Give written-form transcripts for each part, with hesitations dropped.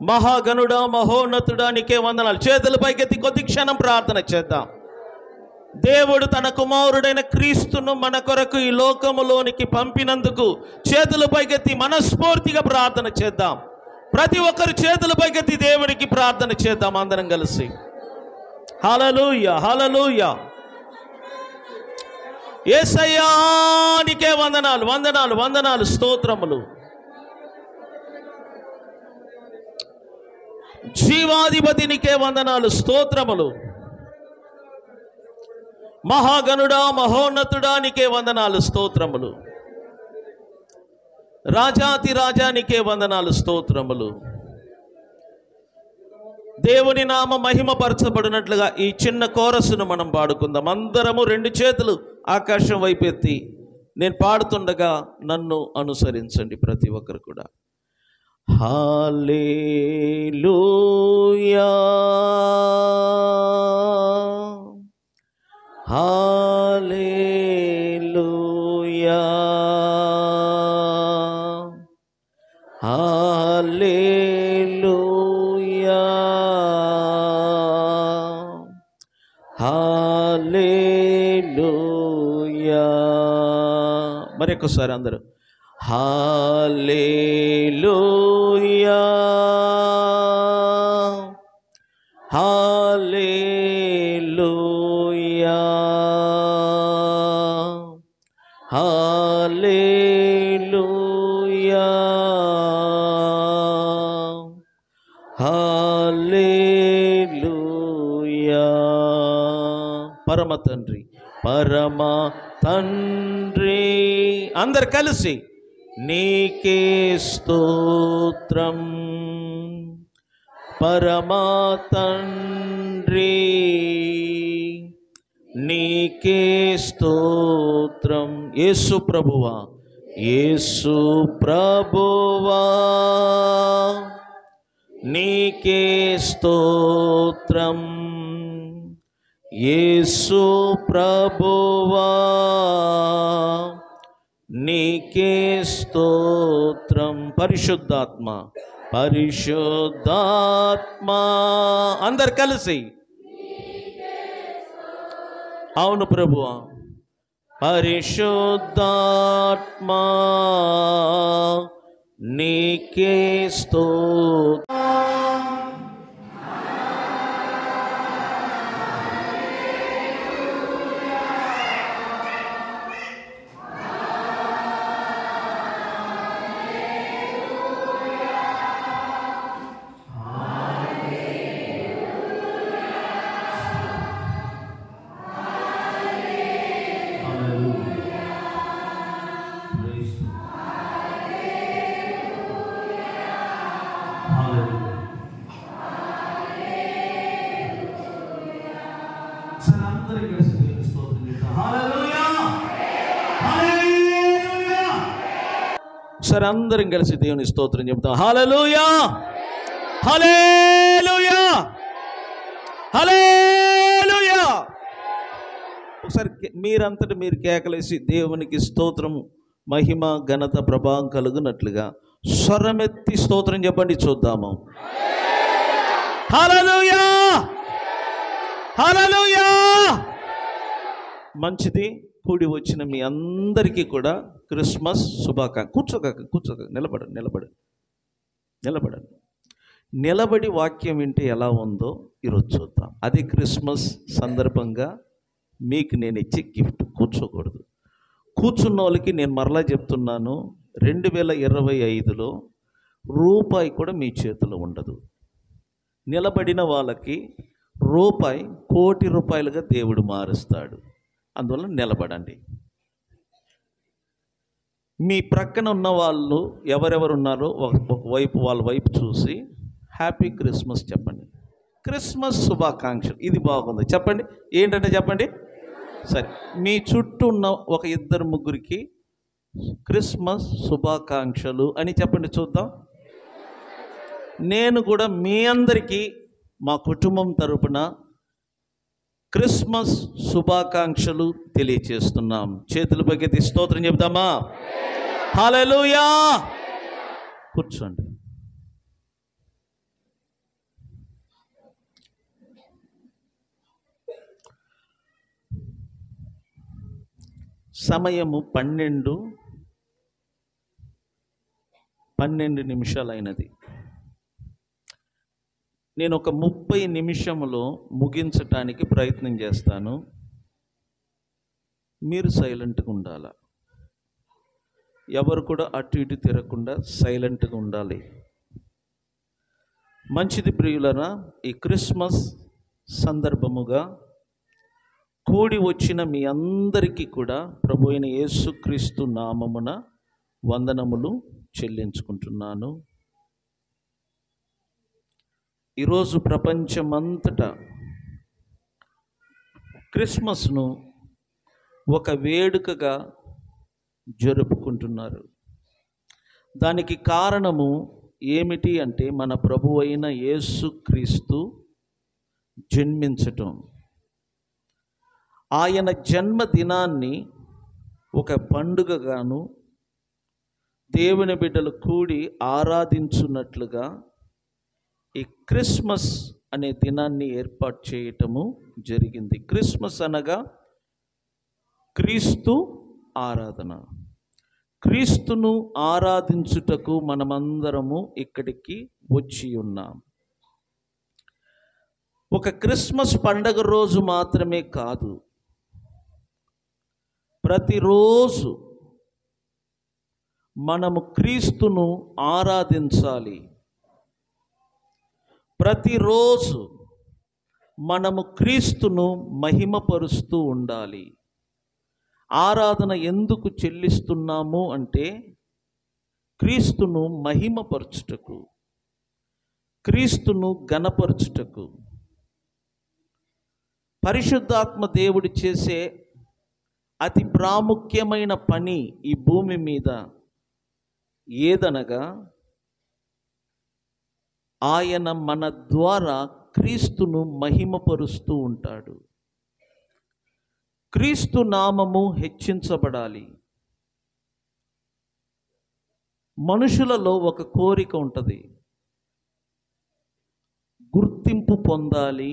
మహాగణుడా, మహోన్నతుడా, నీకే వందనాలు. చేతులు పైకెత్తి కొద్ది క్షణం ప్రార్థన చేద్దాం. దేవుడు తన కుమారుడైన క్రీస్తును మన కొరకు ఈ లోకములోనికి పంపినందుకు చేతుల పైకెత్తి మనస్ఫూర్తిగా ప్రార్థన చేద్దాం. ప్రతి ఒక్కరు చేతుల పైకెత్తి దేవునికి ప్రార్థన చేద్దాం అందరం కలిసి. హల్లెలూయా, హల్లెలూయా. యేసయ్యా నీకే వందనాలు, వందనాలు, వందనాలు, స్తోత్రములు. జీవాధిపతి నీకే వందనాలు, స్తోత్రములు. మహాగణుడా, మహోన్నతుడా, నీకే వందనాలు, స్తోత్రములు. రాజాతి రాజా నీకే వందనాలు, స్తోత్రములు. దేవుని నామ మహిమపరచబడినట్లుగా ఈ చిన్న కోరస్సును మనం పాడుకుందాం. అందరము రెండు చేతులు ఆకాశం వైపు ఎత్తి నేను పాడుతుండగా నన్ను అనుసరించండి ప్రతి ఒక్కరు కూడా. హల్లెలూయా, హల్లెలూయా, హల్లెలూయా, హల్లెలూయా. మరొకసారి అందరూ హల్లెలూయా, హల్లెలూయా, హల్లెలూయా, హల్లెలూయా. పరమ తండ్రి, పరమ తండ్రి, అందరు కలిసి నీకే స్తోత్రం. పరమా తండ్రి నీకే స్తోత్రం. యేసు ప్రభువా, యేసు ప్రభువా, నీకే స్తోత్రం. యేసు ప్రభువా, నీకే స్తోత్రం. పరిశుద్ధాత్మ, పరిశుద్ధాత్మ, అందరు కలిసి. అవును ప్రభువా, పరిశుద్ధాత్మ నీకే స్తోత్రం. సరే అందరం కలిసి దేవుని స్తోత్రం చెప్తాం. హల్లెలూయా, హల్లెలూయా, హల్లెలూయా. ఒకసారి మీరంతటి మీరు కేకలేసి దేవునికి స్తోత్రము, మహిమ, ఘనత, ప్రభావం కలుగునట్లుగా స్వరమెత్తి స్తోత్రం చెప్పండి చూద్దాము. హల్లెలూయా, హల్లెలూయా. మంచిది. కూడి వచ్చిన మీ అందరికీ కూడా క్రిస్మస్ శుభాకాంక్ష. కూర్చోక నిలబడండి. నిలబడి వాక్యం వింటే ఎలా ఉందో ఈరోజు చూద్దాం. అది క్రిస్మస్ సందర్భంగా మీకు నేను ఇచ్చే గిఫ్ట్. కూర్చోకూడదు. కూర్చున్న వాళ్ళకి నేను మరలా చెప్తున్నాను, 2025లో రూపాయి కూడా మీ చేతిలో ఉండదు. నిలబడిన వాళ్ళకి రూపాయి కోటి రూపాయలుగా దేవుడు మారుస్తాడు. అందువల్ల నిలబడండి. మీ ప్రక్కన ఉన్న వాళ్ళు ఎవరెవరు ఉన్నారో ఒకవైపు వాళ్ళ వైపు చూసి హ్యాపీ క్రిస్మస్ చెప్పండి. క్రిస్మస్ శుభాకాంక్షలు. ఇది బాగుంది చెప్పండి. ఏంటంటే చెప్పండి. సరే, మీ చుట్టూ ఉన్న ఒక ఇద్దరు ముగ్గురికి క్రిస్మస్ శుభాకాంక్షలు అని చెప్పండి చూద్దాం. నేను కూడా మీ అందరికీ మా కుటుంబం తరపున క్రిస్మస్ శుభాకాంక్షలు తెలియచేస్తున్నాం. చేతుల పైకెత్తి స్తోత్రం చెప్తామా? హల్లెలూయా. కూర్చోండి. సమయము 12 నిమిషాలైనది. నేను ఒక 30 నిమిషములో ముగించటానికి ప్రయత్నం చేస్తాను. మీరు సైలెంట్గా ఉండాలి. ఎవరు కూడా అటు ఇటు తిరగకుండా సైలెంట్గా ఉండాలి. మంచిది ప్రియులరా, ఈ క్రిస్మస్ సందర్భముగా కూడి వచ్చిన మీ అందరికీ కూడా ప్రభు అయిన యేసుక్రీస్తు నామమున వందనములు చెల్లించుకుంటున్నాను. ఈరోజు ప్రపంచమంతటా క్రిస్మస్ను ఒక వేడుకగా జరుపుకుంటున్నారు. దానికి కారణము ఏమిటి అంటే మన ప్రభు అయిన యేసుక్రీస్తు జన్మించటం. ఆయన జన్మదినాన్ని ఒక పండుగగాను దేవుని బిడ్డలు కూడి ఆరాధించున్నట్లుగా ఈ క్రిస్మస్ అనే దినాన్ని ఏర్పాటు చేయటము జరిగింది. క్రిస్మస్ అనగా క్రీస్తు ఆరాధన. క్రీస్తును ఆరాధించుటకు మనమందరము ఇక్కడికి వచ్చి ఉన్నాం. ఒక క్రిస్మస్ పండగ రోజు మాత్రమే కాదు, ప్రతిరోజు మనము క్రీస్తును ఆరాధించాలి. ప్రతిరోజు మనము క్రీస్తును మహిమపరుస్తూ ఉండాలి. ఆరాధన ఎందుకు చెల్లిస్తున్నాము అంటే క్రీస్తును మహిమపరచుటకు, క్రీస్తును ఘనపరచుటకు. పరిశుద్ధాత్మ దేవుడు చేసే అతి ప్రాముఖ్యమైన పని ఈ భూమి మీద ఏదనగా ఆయన మన ద్వారా క్రీస్తును మహిమపరుస్తూ ఉంటాడు. క్రీస్తు నామము హెచ్చించబడాలి. మనుషులలో ఒక కోరిక ఉంటుంది, గుర్తింపు పొందాలి,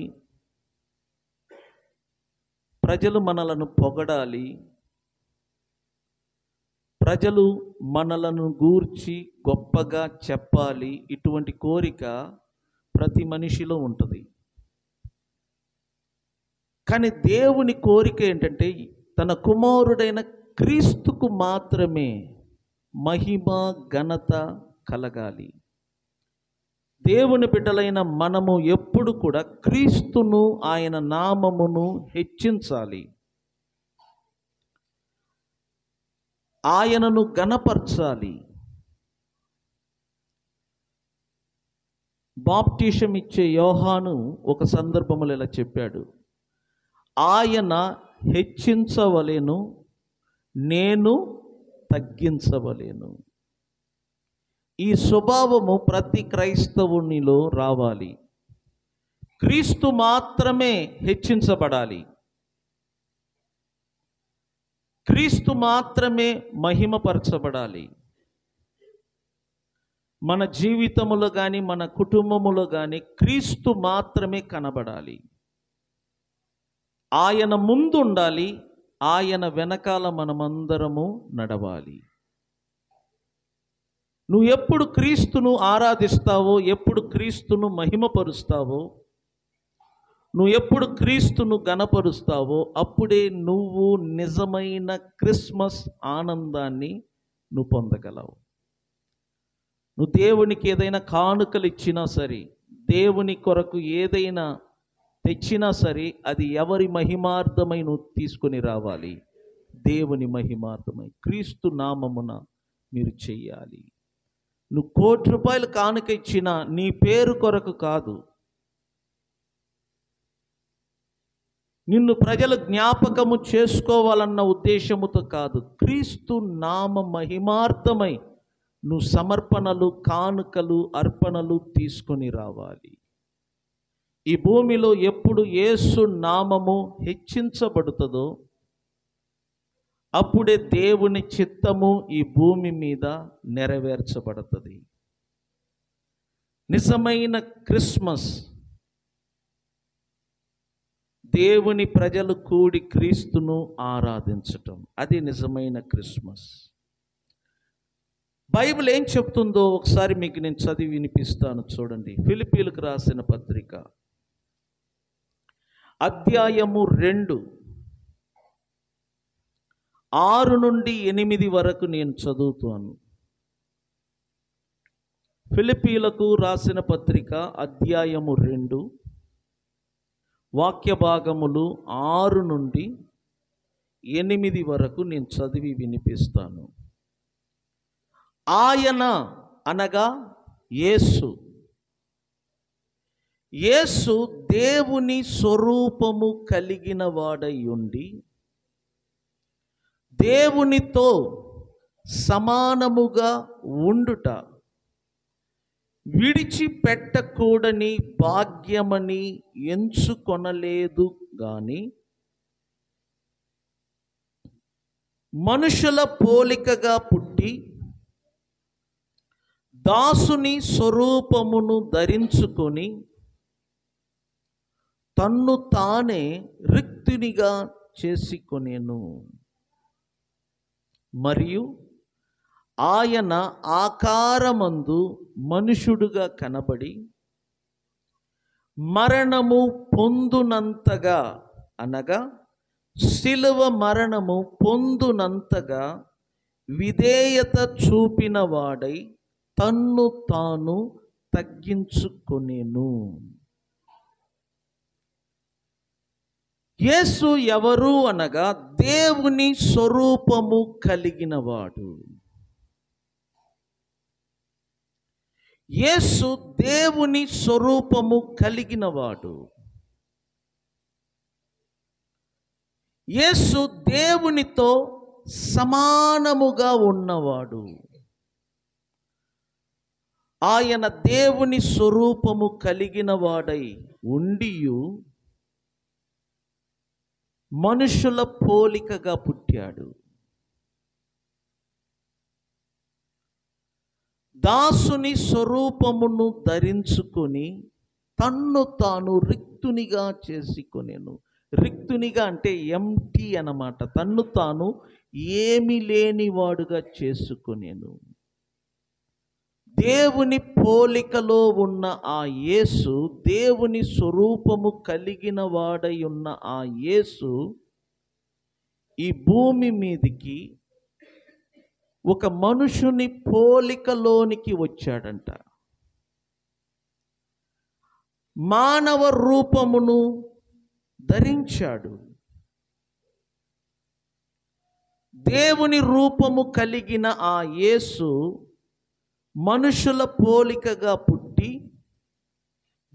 ప్రజలు మనలను పొగడాలి, ప్రజలు మనలను గూర్చి గొప్పగా చెప్పాలి. ఇటువంటి కోరిక ప్రతి మనిషిలో ఉంటుంది. కానీ దేవుని కోరిక ఏంటంటే తన కుమారుడైన క్రీస్తుకు మాత్రమే మహిమ ఘనత కలగాలి. దేవుని బిడ్డలైన మనము ఎప్పుడు కూడా క్రీస్తును, ఆయన నామమును హెచ్చించాలి, ఆయనను ఘనపరచాలి. బాప్టిజం ఇచ్చే యోహాను ఒక సందర్భంలో ఇలా చెప్పాడు, ఆయన హెచ్చించవలెను, నేను తగ్గించవలెను. ఈ స్వభావము ప్రతి క్రైస్తవునిలో రావాలి. క్రీస్తు మాత్రమే హెచ్చించబడాలి, క్రీస్తు మాత్రమే మహిమపరచబడాలి. మన జీవితములో కానీ మన కుటుంబములో కానీ క్రీస్తు మాత్రమే కనబడాలి. ఆయన ముందు ఉండాలి, ఆయన వెనకాల మనమందరము నడవాలి. నువ్వు ఎప్పుడు క్రీస్తును ఆరాధిస్తావో, ఎప్పుడు క్రీస్తును మహిమపరుస్తావో, నువ్వు ఎప్పుడు క్రీస్తును ఘనపరుస్తావో అప్పుడే నువ్వు నిజమైన క్రిస్మస్ ఆనందాన్ని నువ్వు పొందగలవు. నువ్వు దేవునికి ఏదైనా కానుకలు ఇచ్చినా సరే, దేవుని కొరకు ఏదైనా తెచ్చినా సరే, అది ఎవరి మహిమార్థమై నువ్వు తీసుకొని రావాలి? దేవుని మహిమార్థమై, క్రీస్తు నామమున మీరు చెయ్యాలి. నువ్వు ₹1,00,00,000 కానుక ఇచ్చినా నీ పేరు కొరకు కాదు, నిన్ను ప్రజలు జ్ఞాపకము చేసుకోవాలన్న ఉద్దేశముతో కాదు, క్రీస్తు నామ మహిమార్థమై నువ్వు సమర్పణలు, కానుకలు, అర్పణలు తీసుకొని రావాలి. ఈ భూమిలో ఎప్పుడు యేసు నామము హెచ్చించబడుతుందో అప్పుడే దేవుని చిత్తము ఈ భూమి మీద నెరవేర్చబడుతుంది. నిజమైన క్రిస్మస్ దేవుని ప్రజలు కూడి క్రీస్తును ఆరాధించటం, అది నిజమైన క్రిస్మస్. బైబిల్ ఏం చెప్తుందో ఒకసారి మీకు నేను చదివి వినిపిస్తాను, చూడండి. ఫిలిప్పీలకు రాసిన పత్రిక అధ్యాయము 2 6 నుండి 8 వరకు నేను చదువుతాను. ఫిలిప్పీలకు రాసిన పత్రిక అధ్యాయము 2 వాక్య భాగములు 6 నుండి 8 వరకు నేను చదివి వినిపిస్తాను. ఆయన అనగా యేసు దేవుని స్వరూపము కలిగిన వాడై ఉండి దేవునితో సమానముగా ఉండుట విడిచిపెట్టకూడని భాగ్యమని ఎంచుకొనలేదు గాని, మనుషుల పోలికగా పుట్టి దాసుని స్వరూపమును ధరించుకొని తన్ను తానే రిక్తునిగా చేసుకొనెను. మరియు ఆయన ఆకారమందు మనుషుడుగా కనబడి మరణము పొందునంతగా, అనగా శిలువ మరణము పొందునంతగా విధేయత చూపిన వాడై తన్ను తాను తగ్గించుకొనెను. యేసు ఎవరు అనగా దేవుని స్వరూపము కలిగినవాడు. యేసు దేవుని స్వరూపము కలిగినవాడు. యేసు దేవునితో సమానముగా ఉన్నవాడు. ఆయన దేవుని స్వరూపము కలిగిన వాడై ఉండియు మనుషుల పోలికగా పుట్టాడు. దాసుని స్వరూపమును ధరించుకొని తన్ను తాను రిక్తునిగా చేసుకొనెను. రిక్తునిగా అంటే ఎంటీ అన్నమాట. తన్ను తాను ఏమీ లేనివాడుగా చేసుకొనెను. దేవుని పోలికలో ఉన్న ఆ యేసు, దేవుని స్వరూపము కలిగిన వాడై ఉన్న ఆ యేసు ఈ భూమి మీదికి ఒక మనుషుని పోలికలోనికి వచ్చాడంట. మానవ రూపమును ధరించాడు. దేవుని రూపము కలిగిన ఆ యేసు మనుషుల పోలికగా పుట్టి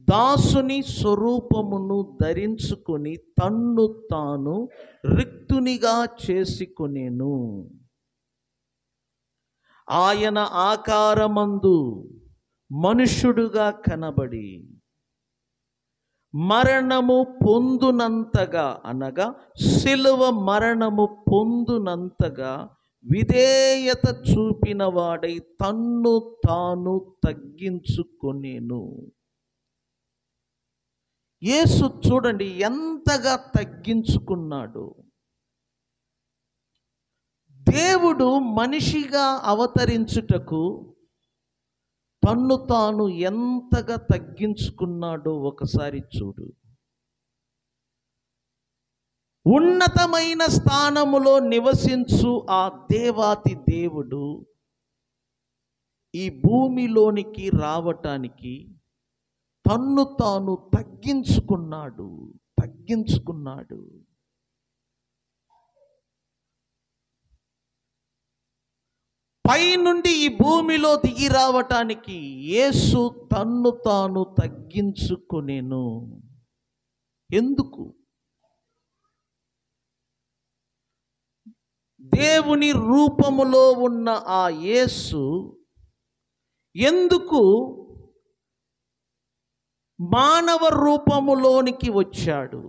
దాసుని స్వరూపమును ధరించుకొని తన్ను తాను రిక్తునిగా చేసుకొనెను. ఆయన ఆకారమందు మనుష్యుడుగా కనబడి మరణము పొందునంతగా, అనగా శిలువ మరణము పొందునంతగా విధేయత చూపిన వాడై తన్ను తాను తగ్గించుకొనెను. యేసు చూడండి ఎంతగా తగ్గించుకున్నాడు. దేవుడు మనిషిగా అవతరించుటకు తన్ను తాను ఎంతగా తగ్గించుకున్నాడో ఒకసారి చూడు. ఉన్నతమైన స్థానములో నివసించు ఆ దేవాతి దేవుడు ఈ భూమిలోనికి రావటానికి తన్ను తాను తగ్గించుకున్నాడు. పైనుండి ఈ భూమిలో దిగి రావటానికి యేసు తన్ను తాను తగ్గించుకొనెను. ఎందుకు? దేవుని రూపములో ఉన్న ఆ యేసు ఎందుకు మానవ రూపములోనికి వచ్చాడు?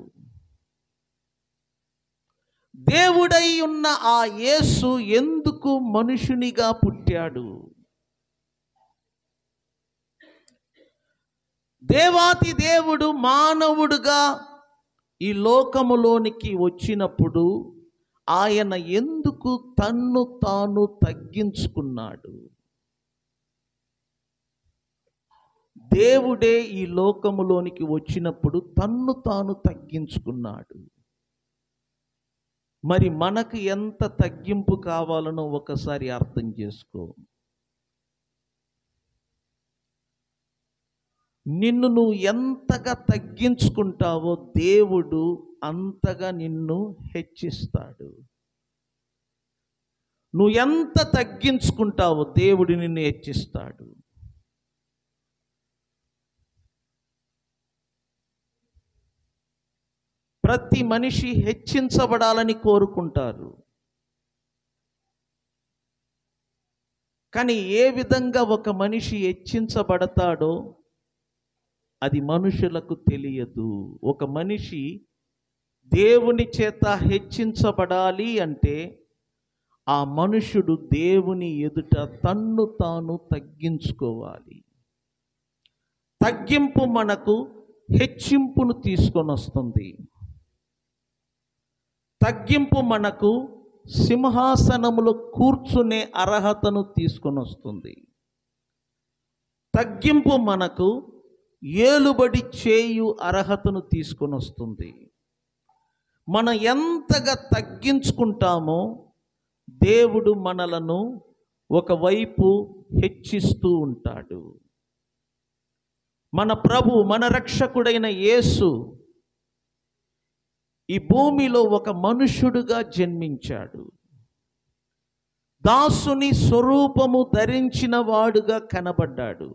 దేవుడై ఉన్న ఆ యేసు ఎందుకు మనుషునిగా పుట్టాడు? దేవాతి దేవుడు మానవుడుగా ఈ లోకములోనికి వచ్చినప్పుడు ఆయన ఎందుకు తన్ను తాను తగ్గించుకున్నాడు? దేవుడే ఈ లోకములోనికి వచ్చినప్పుడు తన్ను తాను తగ్గించుకున్నాడు. మరి మనకు ఎంత తగ్గింపు కావాలనో ఒకసారి అర్థం చేసుకో. నిన్ను నువ్వు ఎంతగా తగ్గించుకుంటావో దేవుడు అంతగా నిన్ను హెచ్చిస్తాడు. నువ్వు ఎంత తగ్గించుకుంటావో దేవుడు నిన్ను హెచ్చిస్తాడు. ప్రతి మనిషి హెచ్చించబడాలని కోరుకుంటారు. కానీ ఏ విధంగా ఒక మనిషి హెచ్చించబడతాడో అది మనుషులకు తెలియదు. ఒక మనిషి దేవుని చేత హెచ్చించబడాలి అంటే ఆ మనుషుడు దేవుని ఎదుట తన్ను తాను తగ్గించుకోవాలి. తగ్గింపు మనకు హెచ్చింపును తీసుకొని వస్తుంది. తగ్గింపు మనకు సింహాసనములో కూర్చునే అర్హతను తీసుకొని వస్తుంది. తగ్గింపు మనకు ఏలుబడి చేయు అర్హతను తీసుకొని వస్తుంది. మనం ఎంతగా తగ్గించుకుంటామో దేవుడు మనలను ఒకవైపు హెచ్చిస్తూ ఉంటాడు. మన ప్రభు, మన రక్షకుడైన యేసు ఈ భూమిలో ఒక మనుష్యుడుగా జన్మించాడు. దాసుని స్వరూపము ధరించిన వాడుగా కనబడ్డాడు.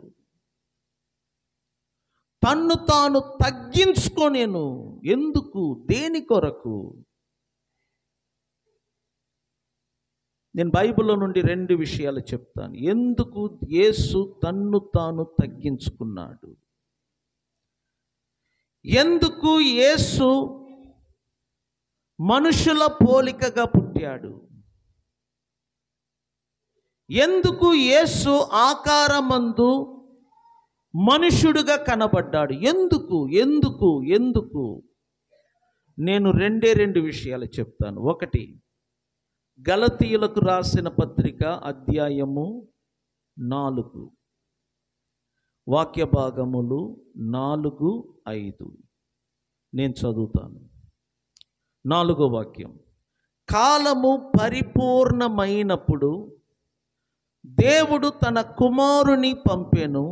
తన్ను తాను తగ్గించుకోనేను. ఎందుకు? దేని కొరకు? నేను బైబిల్లో నుండి 2 విషయాలు చెప్తాను. ఎందుకు యేసు తన్ను తాను తగ్గించుకున్నాడు? ఎందుకు యేసు మనుషుల పోలికగా పుట్టాడు? ఎందుకు యేసు ఆకారమందు మనుషుడుగా కనబడ్డాడు? ఎందుకు ఎందుకు ఎందుకు? నేను 2 విషయాలు చెప్తాను. 1, గలతీయులకు రాసిన పత్రిక అధ్యాయము 4 వాక్య భాగములు 4, 5 నేను చదువుతాను. 4వ వాక్యం. కాలము పరిపూర్ణమైనప్పుడు దేవుడు తన కుమారుని పంపెను.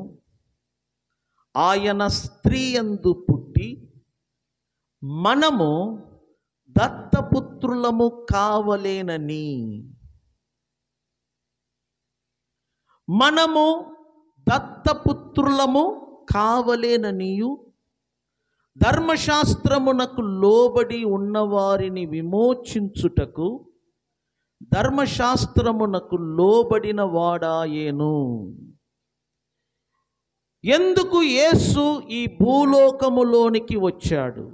ఆయన స్త్రీ యందు పుట్టి మనము దత్తపుత్రులము కావలేనని. మనము దత్తపుత్రులము కావలేననియు ధర్మశాస్త్రమునకు లోబడి ఉన్నవారిని విమోచించుటకు ధర్మశాస్త్రమునకు లోబడిన వాడాయేను. ఎందుకు యేసు ఈ భూలోకములోనికి వచ్చాడు?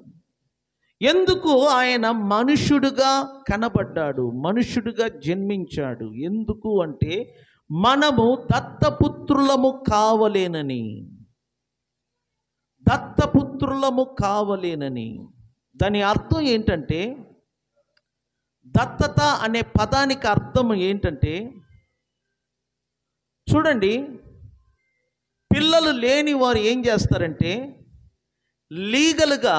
ఎందుకు ఆయన మనుషుడుగా కనబడ్డాడు, మనుషుడుగా జన్మించాడు? ఎందుకు అంటే మనము దత్తపుత్రులము కావలేనని. దత్తపుత్రులము కావలేనని దాని అర్థం ఏంటంటే, దత్తత అనే పదానికి అర్థం ఏంటంటే, చూడండి, పిల్లలు లేని వారు ఏం చేస్తారంటే లీగల్గా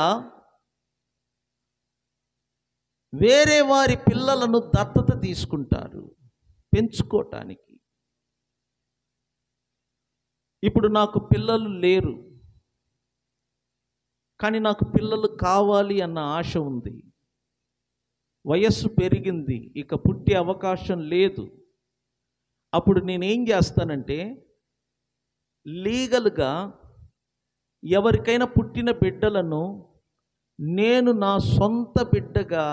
వేరే వారి పిల్లలను దత్తత తీసుకుంటారు పెంచుకోవటానికి. ఇప్పుడు నాకు పిల్లలు లేరు, కానీ నాకు పిల్లలు కావాలి అన్న ఆశ ఉంది. వయస్సు పెరిగింది, ఇక పుట్టే అవకాశం లేదు. అప్పుడు నేనేం చేస్తానంటే లీగల్గా ఎవరికైనా పుట్టిన బిడ్డలను నేను నా సొంత బిడ్డగా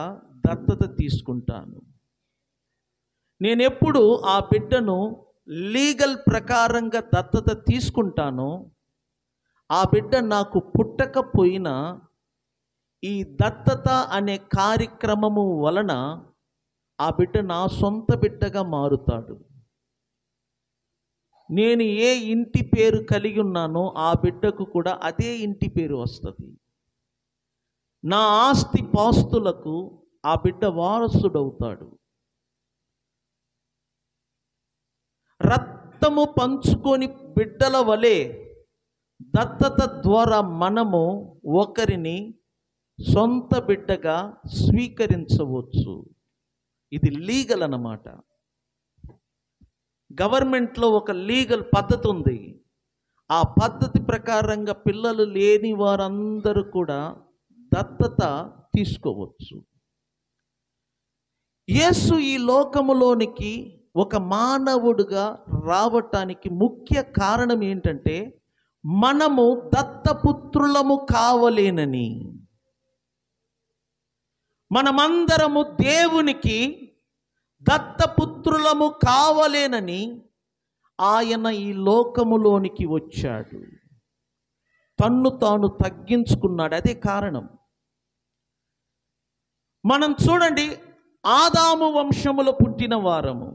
దత్తత తీసుకుంటాను. నేనెప్పుడు ఆ బిడ్డను లీగల్ ప్రకారంగా దత్తత తీసుకుంటానో ఆ బిడ్డ నాకు పుట్టకపోయినా ఈ దత్తత అనే కార్యక్రమము వలన ఆ బిడ్డ నా సొంత బిడ్డగా మారుతాడు. నేను ఏ ఇంటి పేరు కలిగి ఉన్నానో ఆ బిడ్డకు కూడా అదే ఇంటి పేరు వస్తుంది. నా ఆస్తి పాస్తులకు ఆ బిడ్డ వారసుడవుతాడు. రక్తము పంచుకొని బిడ్డల వలె దత్తత ద్వారా మనము ఒకరిని సొంత బిడ్డగా స్వీకరించవచ్చు. ఇది లీగల్ అన్నమాట. గవర్నమెంట్లో ఒక లీగల్ పద్ధతి ఉంది. ఆ పద్ధతి ప్రకారంగా పిల్లలు లేని వారందరూ కూడా దత్తత తీసుకోవచ్చు. యేసు ఈ లోకములోనికి ఒక మానవుడిగా రావటానికి ముఖ్య కారణం ఏంటంటే, మనము దత్తపుత్రులము కావలేనని. మనమందరము దేవునికి దత్తపుత్రులము కావలేనని ఆయన ఈ లోకములోనికి వచ్చాడు. తన్ను తాను తగ్గించుకున్నాడు. అదే కారణం. మనం చూడండి, ఆదాము వంశములో పుట్టిన వారము.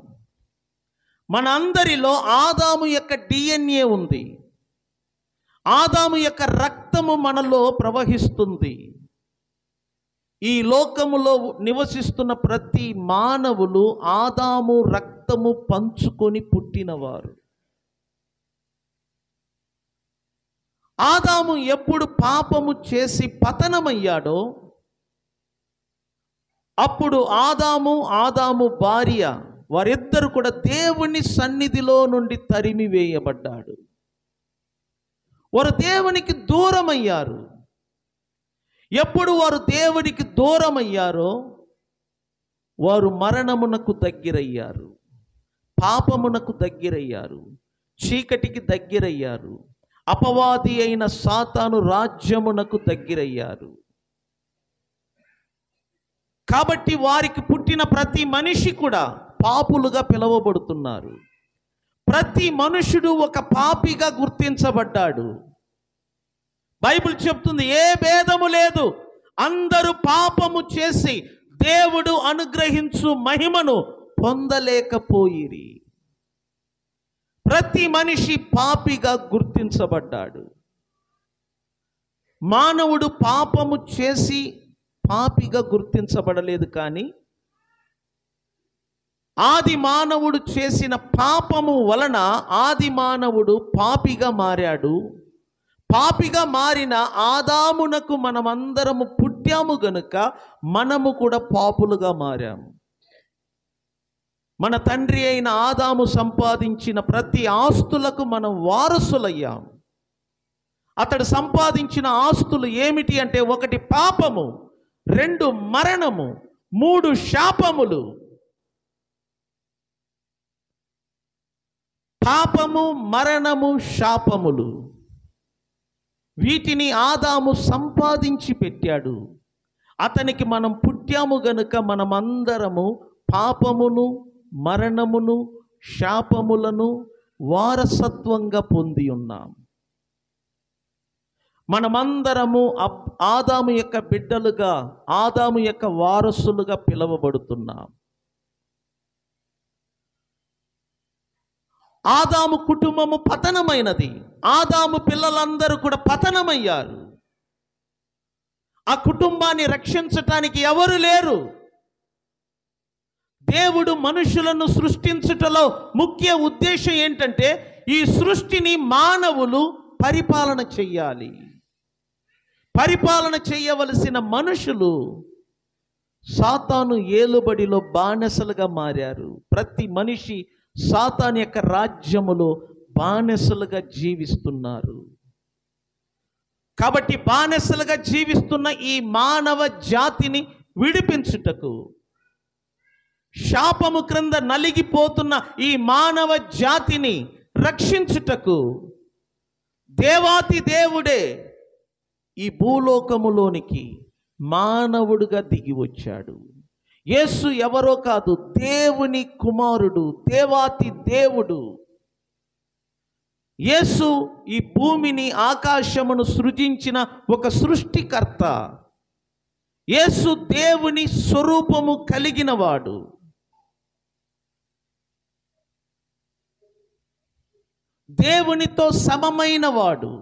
మన అందరిలో ఆదాము యొక్క DNA ఉంది. ఆదాము యొక్క రక్తము మనలో ప్రవహిస్తుంది. ఈ లోకములో నివసిస్తున్న ప్రతి మానవులు ఆదాము రక్తము పంచుకొని పుట్టినవారు. ఆదాము ఎప్పుడు పాపము చేసి పతనమయ్యాడో అప్పుడు ఆదాము భార్య వారిద్దరు కూడా దేవుని సన్నిధిలో నుండి తరిమి వేయబడ్డాడు. వారు దేవునికి దూరమయ్యారు. ఎప్పుడు వారు దేవునికి దూరమయ్యారో వారు మరణమునకు దగ్గరయ్యారు, పాపమునకు దగ్గరయ్యారు, చీకటికి దగ్గరయ్యారు, అపవాది అయిన సాతాను రాజ్యమునకు దగ్గరయ్యారు. కాబట్టి వారికి పుట్టిన ప్రతి మనిషి కూడా పాపులుగా పిలువబడుతున్నారు. ప్రతి మనుషుడు ఒక పాపిగా గుర్తించబడ్డాడు. బైబిల్ చెప్తుంది, ఏ భేదము లేదు, అందరూ పాపము చేసి దేవుడు అనుగ్రహించు మహిమను పొందలేకపోయిరి. ప్రతి మనిషి పాపిగా గుర్తించబడ్డాడు. మానవుడు పాపము చేసి పాపిగా గుర్తించబడలేదు, కానీ ఆది మానవుడు చేసిన పాపము వలన ఆది మానవుడు పాపిగా మారాడు. పాపిగా మారిన ఆదామునకు మనమందరము పుట్టాము గనుక మనము కూడా పాపులుగా మారాము. మన తండ్రి అయిన ఆదాము సంపాదించిన ప్రతి ఆస్తులకు మనం వారసులయ్యాం. అతడు సంపాదించిన ఆస్తులు ఏమిటి అంటే, 1 పాపము, 2 మరణము, 3 శాపములు. పాపము, మరణము, శాపములు, వీటిని ఆదాము సంపాదించి పెట్టాడు. అతనికి మనం పుట్టాము గనుక మనమందరము పాపమును, మరణమును, శాపములను వారసత్వంగా పొంది ఉన్నాం. మనమందరము ఆదాము యొక్క బిడ్డలుగా, ఆదాము యొక్క వారసులుగా పిలువబడుతున్నాం. ఆదాము కుటుంబము పతనమైనది. ఆదాము పిల్లలందరూ కూడా పతనమయ్యారు. ఆ కుటుంబాన్ని రక్షించటానికి ఎవరు లేరు. దేవుడు మనుషులను సృష్టించుటలో ముఖ్య ఉద్దేశం ఏంటంటే, ఈ సృష్టిని మానవులు పరిపాలన చెయ్యాలి. పరిపాలన చేయవలసిన మనుషులు సాతాను ఏలుబడిలో బానిసలుగా మారారు. ప్రతి మనిషి సాతాను యొక్క రాజ్యములో బానిసలుగా జీవిస్తున్నారు. కాబట్టి బానిసలుగా జీవిస్తున్న ఈ మానవ జాతిని విడిపించుటకు, శాపము క్రింద నలిగిపోతున్న ఈ మానవ జాతిని రక్షించుటకు దేవాతి దేవుడే ఈ భూలోకములోనికి మానవుడుగా దిగి వచ్చాడు. యేసు ఎవరో కాదు, దేవుని కుమారుడు, దేవాతి దేవుడు. యేసు ఈ భూమిని, ఆకాశమును సృజించిన ఒక సృష్టికర్త. యేసు దేవుని స్వరూపము కలిగిన వాడు. దేవునితో సమమైన వాడు.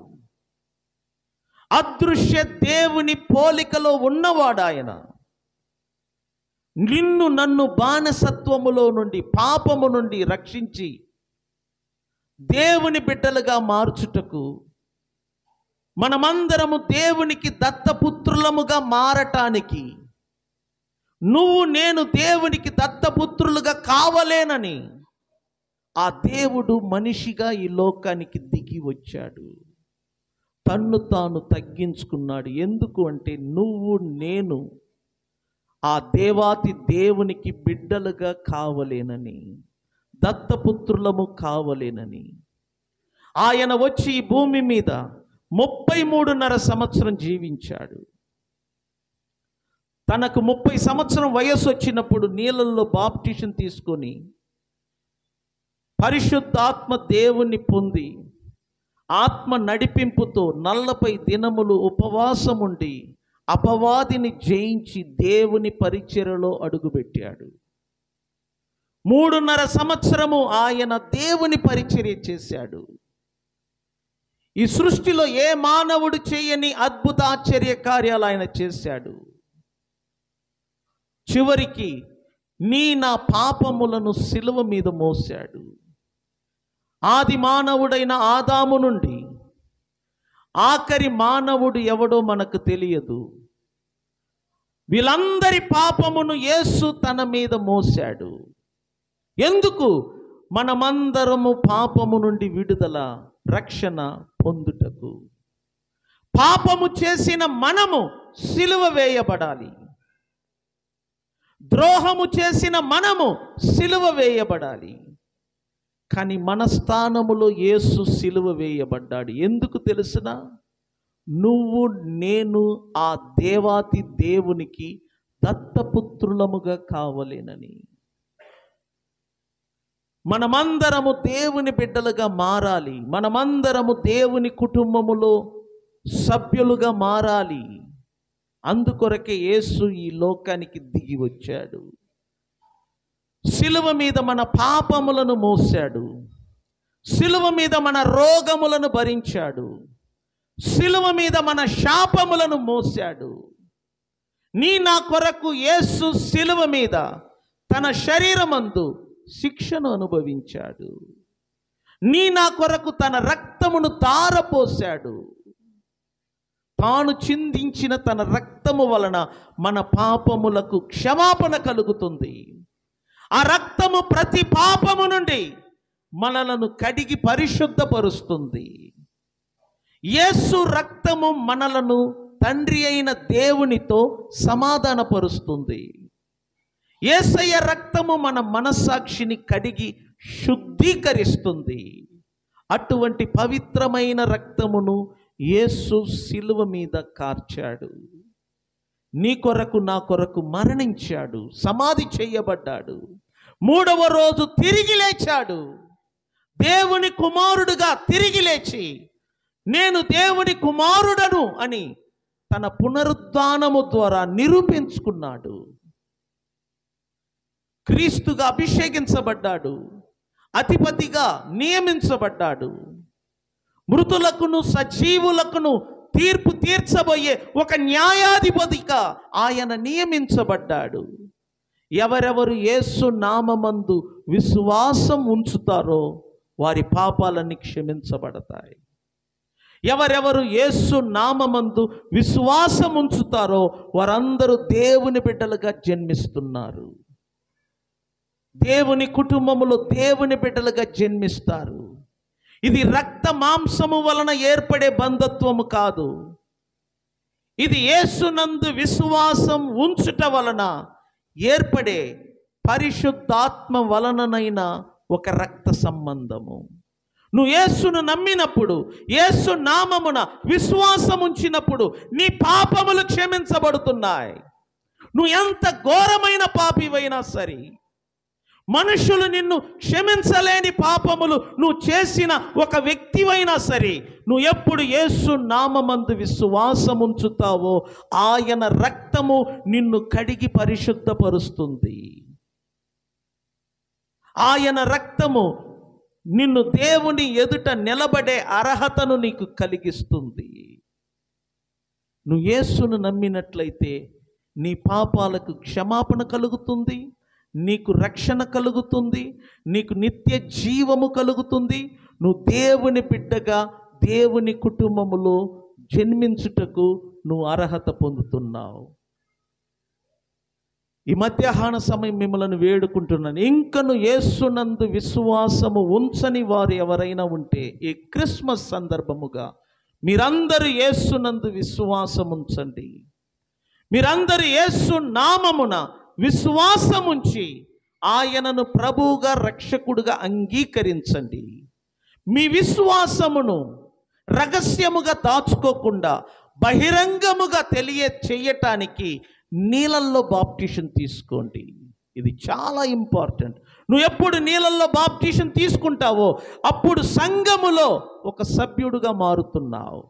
అదృశ్య దేవుని పోలికలో ఉన్నవాడు ఆయన. నిన్ను నన్ను బానిసత్వములో నుండి, పాపము నుండి రక్షించి దేవుని బిడ్డలుగా మార్చుటకు, మనమందరము దేవునికి దత్తపుత్రులముగా మారటానికి, నువ్వు నేను దేవునికి దత్తపుత్రులుగా కావలేనని ఆ దేవుడు మనిషిగా ఈ లోకానికి దిగి వచ్చాడు. తన్ను తాను తగ్గించుకున్నాడు. ఎందుకు అంటే నువ్వు నేను ఆ దేవాతి దేవునికి బిడ్డలుగా కావలేనని, దత్తపుత్రులము కావలేనని. ఆయన వచ్చి ఈ భూమి మీద 33.5 సంవత్సరం జీవించాడు. తనకు 30 సంవత్సరం వయసు వచ్చినప్పుడు నీళ్ళల్లో బాప్టిజం తీసుకొని పరిశుద్ధాత్మ దేవుణ్ణి పొంది ఆత్మ నడిపింపుతో 40 దినములు ఉపవాసం ఉండి అపవాదిని జయించి దేవుని పరిచర్యలో అడుగుపెట్టాడు. 3.5 సంవత్సరము ఆయన దేవుని పరిచర్య చేశాడు. ఈ సృష్టిలో ఏ మానవుడు చేయని అద్భుత ఆశ్చర్య కార్యాలు ఆయన చేశాడు. చివరికి నా పాపములను సిలువ మీద మోశాడు. ఆది మానవుడైన ఆదాము నుండి ఆఖరి మానవుడు ఎవడో మనకు తెలియదు. వీళ్ళందరి పాపమును యేసు తన మీద మోశాడు. ఎందుకు? మనమందరము పాపము నుండి విడుదల, రక్షణ పొందుటకు. పాపము చేసిన మనము సిలువ వేయబడాలి. ద్రోహము చేసిన మనము సిలువ వేయబడాలి. కానీ మన స్థానములో యేసు సిలువ వేయబడ్డాడు. ఎందుకు తెలుసునా? నువ్వు నేను ఆ దేవాతి దేవునికి దత్తపుత్రులముగా కావలేనని. మనమందరము దేవుని బిడ్డలుగా మారాలి. మనమందరము దేవుని కుటుంబములో సభ్యులుగా మారాలి. అందుకొరకే యేసు ఈ లోకానికి దిగి వచ్చాడు. సిలువ మీద మన పాపములను మోసాడు. సిలువ మీద మన రోగములను భరించాడు. సిలువ మీద మన శాపములను మోసాడు. నా కొరకు యేసు సిలువ మీద తన శరీరమందు శిక్షను అనుభవించాడు. నా కొరకు తన రక్తమును ధారపోశాడు. తాను చిందించిన తన రక్తము వలన మన పాపములకు క్షమాపణ కలుగుతుంది. ఆ రక్తము ప్రతి పాపము నుండి మనలను కడిగి పరిశుద్ధపరుస్తుంది. యేసు రక్తము మనలను తండ్రి అయిన దేవునితో సమాధానపరుస్తుంది. యేసయ్య రక్తము మన మనస్సాక్షిని కడిగి శుద్ధీకరిస్తుంది. అటువంటి పవిత్రమైన రక్తమును యేసు సిలువ మీద కార్చాడు. నీ కొరకు నా కొరకు మరణించాడు, సమాధి చేయబడ్డాడు. 3వ రోజు తిరిగి లేచాడు. దేవుని కుమారుడుగా తిరిగి లేచి నేను దేవుని కుమారుడను అని తన పునరుద్ధానము ద్వారా నిరూపించుకున్నాడు. క్రీస్తుగా అభిషేకించబడ్డాడు. అధిపతిగా నియమించబడ్డాడు. మృతులకును సజీవులకును తీర్పు తీర్చబోయే ఒక న్యాయాధిపతిగా ఆయన నియమించబడ్డాడు. ఎవరెవరు యేసు నామమందు విశ్వాసం ఉంచుతారో వారి పాపాలన్నీ క్షమించబడతాయి. ఎవరెవరు యేసు నామమందు విశ్వాసం ఉంచుతారో వారందరూ దేవుని బిడ్డలుగా జన్మిస్తున్నారు. దేవుని కుటుంబములో దేవుని బిడ్డలుగా జన్మిస్తారు. ఇది రక్త మాంసము వలన ఏర్పడే బంధత్వము కాదు. ఇది యేసునందు విశ్వాసం ఉంచుట వలన ఏర్పడే పరిశుద్ధాత్మ వలననైన ఒక రక్త సంబంధము. నువ్వు యేసును నమ్మినప్పుడు, యేసు నామమున విశ్వాసం ఉంచినప్పుడు నీ పాపములు క్షమించబడుతున్నాయి. నువ్వు ఎంత ఘోరమైన పాపివైనా సరే, మనుషులు నిన్ను క్షమించలేని పాపములు నువ్వు చేసిన ఒక వ్యక్తివైనా సరే, నువ్వు ఎప్పుడు యేసు నామమందు విశ్వాసం ఉంచుతావో ఆయన రక్తము నిన్ను కడిగి పరిశుద్ధపరుస్తుంది. ఆయన రక్తము నిన్ను దేవుని ఎదుట నిలబడే అర్హతను నీకు కలిగిస్తుంది. నువ్వు యేసును నమ్మినట్లయితే నీ పాపాలకు క్షమాపణ కలుగుతుంది, నీకు రక్షణ కలుగుతుంది, నీకు నిత్య జీవము కలుగుతుంది. నువ్వు దేవుని బిడ్డగా దేవుని కుటుంబములో జన్మించుటకు నువ్వు అర్హత పొందుతున్నావు. ఈ మధ్యాహ్న సమయం మిమ్మల్ని వేడుకుంటున్నాను, ఇంకను యేసునందు విశ్వాసము ఉంచని వారు ఎవరైనా ఉంటే ఈ క్రిస్మస్ సందర్భముగా మీరందరూ యేసునందు విశ్వాసం ఉంచండి. మీరందరూ యేసు నామమున విశ్వాసముంచి ఆయనను ప్రభువుగా రక్షకుడుగా అంగీకరించండి. మీ విశ్వాసమును రహస్యముగా దాచుకోకుండా బహిరంగముగా చేయటానికి నీళ్ళల్లో బాప్టిషన్ తీసుకోండి. ఇది చాలా ఇంపార్టెంట్. నువ్వు ఎప్పుడు నీళ్ళల్లో బాప్టిషన్ తీసుకుంటావో అప్పుడు సంఘములో ఒక సభ్యుడుగా మారుతున్నావు.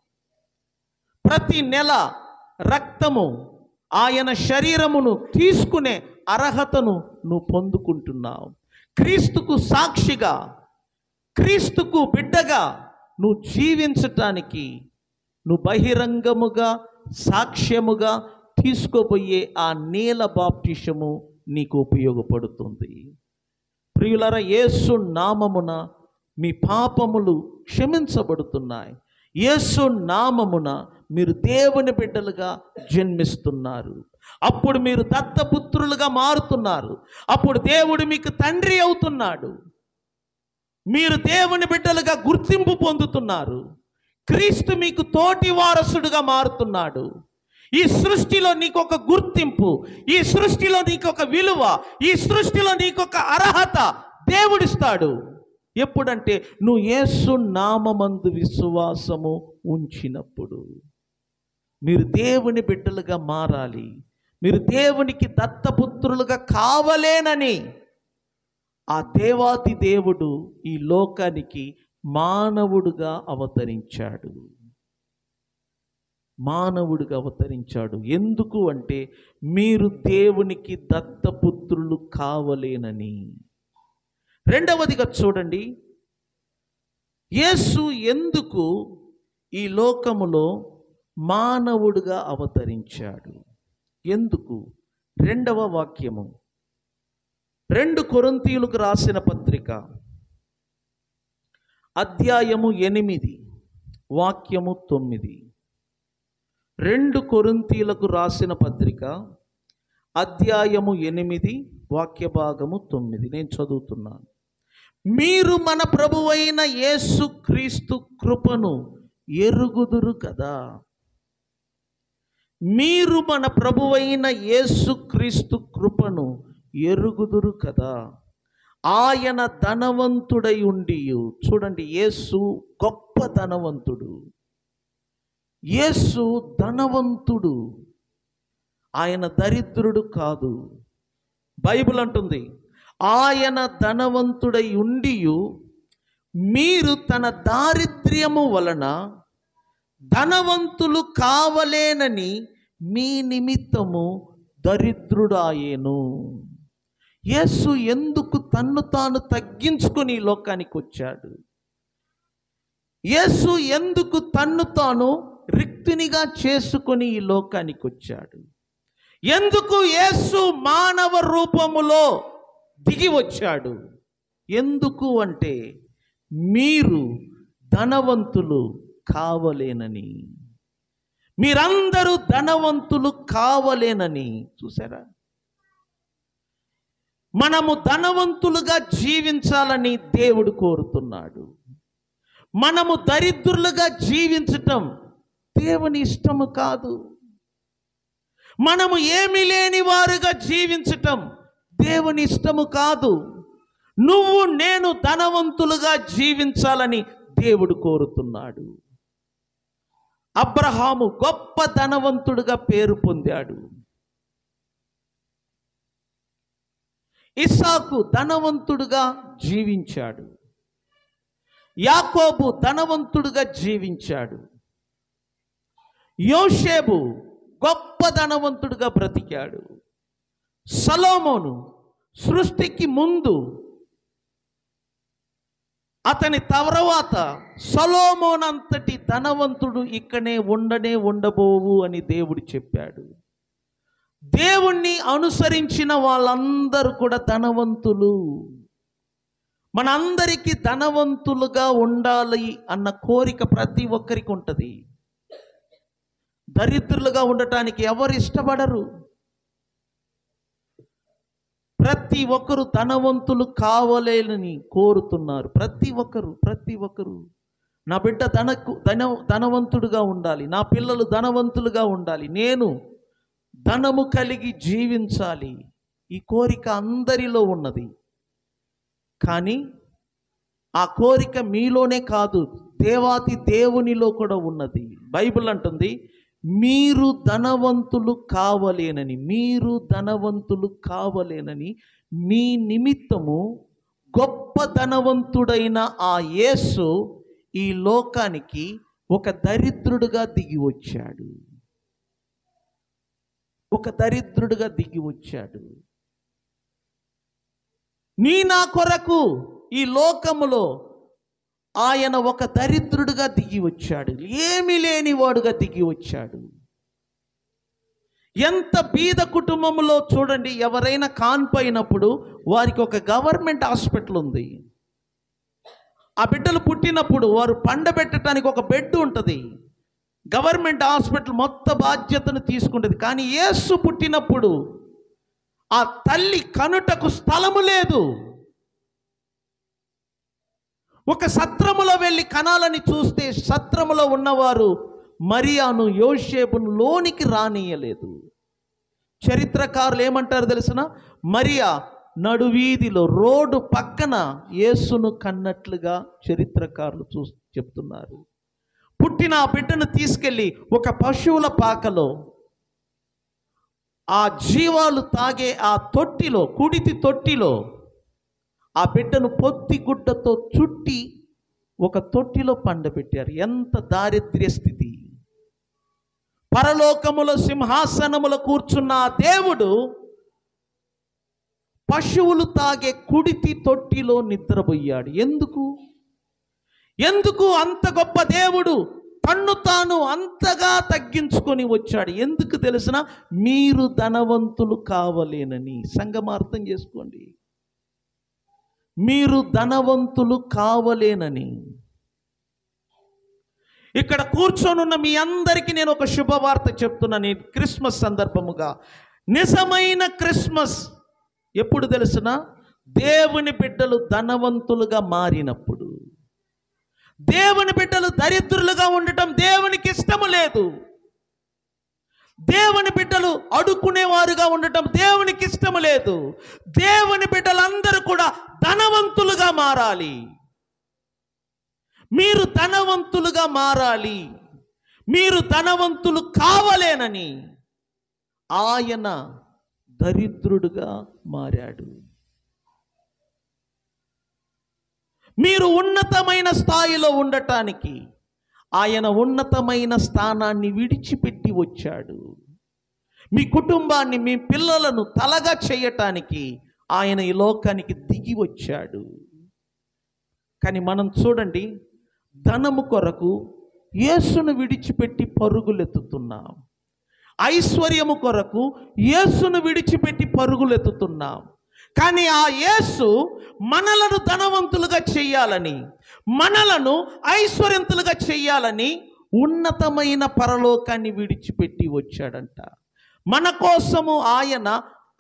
ప్రతి నెల రక్తము ఆయన శరీరమును తీసుకునే అర్హతను నువ్వు పొందుకుంటున్నావు. క్రీస్తుకు సాక్షిగా, క్రీస్తుకు బిడ్డగా నువ్వు జీవించటానికి నువ్వు బహిరంగముగా సాక్ష్యముగా తీసుకోబోయే ఆ నీల బాప్టిషము నీకు ఉపయోగపడుతుంది. ప్రియులారా, యేసు నామమున మీ పాపములు క్షమించబడుతున్నాయి. యేసు నామమున మీరు దేవుని బిడ్డలుగా జన్మిస్తున్నారు. అప్పుడు మీరు దత్తపుత్రులుగా మారుతున్నారు. అప్పుడు దేవుడు మీకు తండ్రి అవుతున్నాడు. మీరు దేవుని బిడ్డలుగా గుర్తింపు పొందుతున్నారు. క్రీస్తు మీకు తోటి వారసుడుగా మారుతున్నాడు. ఈ సృష్టిలో నీకొక గుర్తింపు, ఈ సృష్టిలో నీకొక విలువ, ఈ సృష్టిలో నీకొక అర్హత దేవుడిస్తాడు. ఎప్పుడంటే నువ్వు యేసు నామమందు విశ్వాసము ఉంచినప్పుడు. మీరు దేవుని బిడ్డలుగా మారాలి. మీరు దేవునికి దత్తపుత్రులుగా కావలేనని ఆ దేవాతి దేవుడు ఈ లోకానికి మానవుడుగా అవతరించాడు. మానవుడిగా అవతరించాడు. ఎందుకు అంటే మీరు దేవునికి దత్తపుత్రులు కావలేనని. రెండవదిగా చూడండి, యేసు ఎందుకు ఈ లోకములో మానవుడిగా అవతరించాడు? ఎందుకు? రెండవ వాక్యము 2 కొరింథీయులకు రాసిన పత్రిక అధ్యాయము 8 వాక్యము 9. 2 కొరింథీయులకు రాసిన పత్రిక అధ్యాయము 8 వాక్య భాగము 9 నేను చదువుతున్నాను. మీరు మన ప్రభువైన యేసు క్రీస్తు కృపను ఎరుగుదురు కదా. మీరు మన ప్రభువైన యేసు క్రీస్తు కృపను ఎరుగుదురు కదా. ఆయన ధనవంతుడై ఉండి, చూడండి, యేసు గొప్ప ధనవంతుడు. యేసు ధనవంతుడు, ఆయన దరిద్రుడు కాదు. బైబిల్ అంటుంది ఆయన ధనవంతుడై ఉండి మీరు తన దారిద్ర్యము వలన ధనవంతులు కావలేనని మీ నిమిత్తము దరిద్రుడాయేను. యేసు ఎందుకు తన్ను తాను తగ్గించుకొని ఈ లోకానికి వచ్చాడు? యేసు ఎందుకు తన్ను తాను రిక్తునిగా చేసుకొని ఈ లోకానికి వచ్చాడు? ఎందుకు యేసు మానవ రూపములో దిగి వచ్చాడు? ఎందుకు అంటే మీరు ధనవంతులు కావలేనని. మీరందరూ ధనవంతులు కావలేనని. చూసారా? మనము ధనవంతులుగా జీవించాలని దేవుడు కోరుతున్నాడు. మనము దరిద్రులుగా జీవించటం దేవుని ఇష్టము కాదు. మనము ఏమీ లేని వారుగా జీవించటం దేవుని ఇష్టము కాదు. నువ్వు నేను ధనవంతులుగా జీవించాలని దేవుడు కోరుతున్నాడు. అబ్రహాము గొప్ప ధనవంతుడుగా పేరు పొందాడు. ఇస్సాకు ధనవంతుడుగా జీవించాడు. యాకోబు ధనవంతుడుగా జీవించాడు. యోషేబు గొప్ప ధనవంతుడుగా బ్రతికాడు. సొలొమోను సృష్టికి ముందు అతని తర్వాత సొలొమోను అంతటి ధనవంతుడు ఇక్కడే ఉండబోవు అని దేవుడు చెప్పాడు. దేవుణ్ణి అనుసరించిన వాళ్ళందరూ కూడా ధనవంతులు. మనందరికీ ధనవంతులుగా ఉండాలి అన్న కోరిక ప్రతి ఒక్కరికి ఉంటుంది. దరిద్రులుగా ఉండటానికి ఎవరు ఇష్టపడరు. ప్రతి ఒక్కరు ధనవంతులు కావాలని కోరుతున్నారు. ప్రతి ఒక్కరు నా బిడ్డ ధనవంతుడుగా ఉండాలి, నా పిల్లలు ధనవంతులుగా ఉండాలి, నేను ధనము కలిగి జీవించాలి. ఈ కోరిక అందరిలో ఉన్నది. కానీ ఆ కోరిక మీలోనే కాదు, దేవాతి దేవునిలో కూడా ఉన్నది. బైబిల్ అంటుంది, మీరు ధనవంతులు కావలేనని మీ నిమిత్తము గొప్ప ధనవంతుడైన ఆ యేసు ఈ లోకానికి ఒక దరిద్రుడుగా దిగి వచ్చాడు. నా కొరకు ఈ లోకములో ఆయన ఒక దరిద్రుడుగా దిగి వచ్చాడు. ఏమీ లేనివాడుగా దిగి వచ్చాడు. ఎంత బీద కుటుంబంలో చూడండి, ఎవరైనా కాన్పోయినప్పుడు వారికి ఒక గవర్నమెంట్ హాస్పిటల్ ఉంది. ఆ బిడ్డలు పుట్టినప్పుడు వారు పండబెట్టడానికి ఒక బెడ్ ఉంటుంది. గవర్నమెంట్ హాస్పిటల్ మొత్తం బాధ్యతను తీసుకుంటుంది. కానీ యేసు పుట్టినప్పుడు ఆ తల్లి కనుటకు స్థలము లేదు. ఒక సత్రములో వెళ్ళి కనాలని చూస్తే సత్రములో ఉన్నవారు మరియాను యోసేపును లోనికి రానియలేదు. చరిత్రకారులు ఏమంటారు తెలుసిన, మరియా నడువీధిలో రోడ్డు పక్కన యేసును కన్నట్లుగా చరిత్రకారులు చెప్తున్నారు. పుట్టిన ఆ బిడ్డను తీసుకెళ్ళి ఒక పశువుల పాకలో, ఆ జీవాలు తాగే ఆ తొట్టిలో, కుడితి తొట్టిలో ఆ బిడ్డను పొత్తి గుడ్డతో చుట్టి ఒక తొట్టిలో పండబెట్టారు. ఎంత దారిద్ర్య స్థితి! పరలోకములో సింహాసనములో కూర్చున్న ఆ దేవుడు పశువులు తాగే కుడితి తొట్టిలో నిద్రపోయాడు. ఎందుకు అంత గొప్ప దేవుడు తన్ను తాను అంతగా తగ్గించుకొని వచ్చాడు? ఎందుకు తెలిసిన? మీరు ధనవంతులు కావలేనని. సంగమం అర్థం చేసుకోండి, మీరు ధనవంతులు కావలేనని. ఇక్కడ కూర్చొనున్న మీ అందరికీ నేను ఒక శుభవార్త చెప్తున్నాను. క్రిస్మస్ సందర్భముగా నిజమైన క్రిస్మస్ ఎప్పుడు తెలిసిన? దేవుని బిడ్డలు ధనవంతులుగా మారినప్పుడు. దేవుని బిడ్డలు దరిద్రులుగా ఉండటం దేవునికి ఇష్టము లేదు. దేవుని బిడ్డలు అడుక్కునేవారుగా ఉండటం దేవునికి ఇష్టము లేదు. దేవుని బిడ్డలందరూ కూడా ధనవంతులుగా మారాలి. మీరు ధనవంతులుగా మారాలి, మీరు ధనవంతులు కావలేనని ఆయన దరిద్రుడుగా మారాడు. మీరు ఉన్నతమైన స్థాయిలో ఉండటానికి ఆయన ఉన్నతమైన స్థానాన్ని విడిచిపెట్టి వచ్చాడు. మీ కుటుంబాన్ని, మీ పిల్లలను తలగా చేయటానికి ఆయన ఈ లోకానికి దిగి వచ్చాడు. కానీ మనం చూడండి, ధనము కొరకు యేసును విడిచిపెట్టి పరుగులెత్తుతున్నాం. ఐశ్వర్యము కొరకు యేసును విడిచిపెట్టి పరుగులెత్తుతున్నాం. కానీ ఆ యేసు మనలను ధనవంతులుగా చెయ్యాలని, మనలను ఐశ్వర్యవంతులుగా చెయ్యాలని ఉన్నతమైన పరలోకాన్ని విడిచిపెట్టి వచ్చాడంట. మన కోసము ఆయన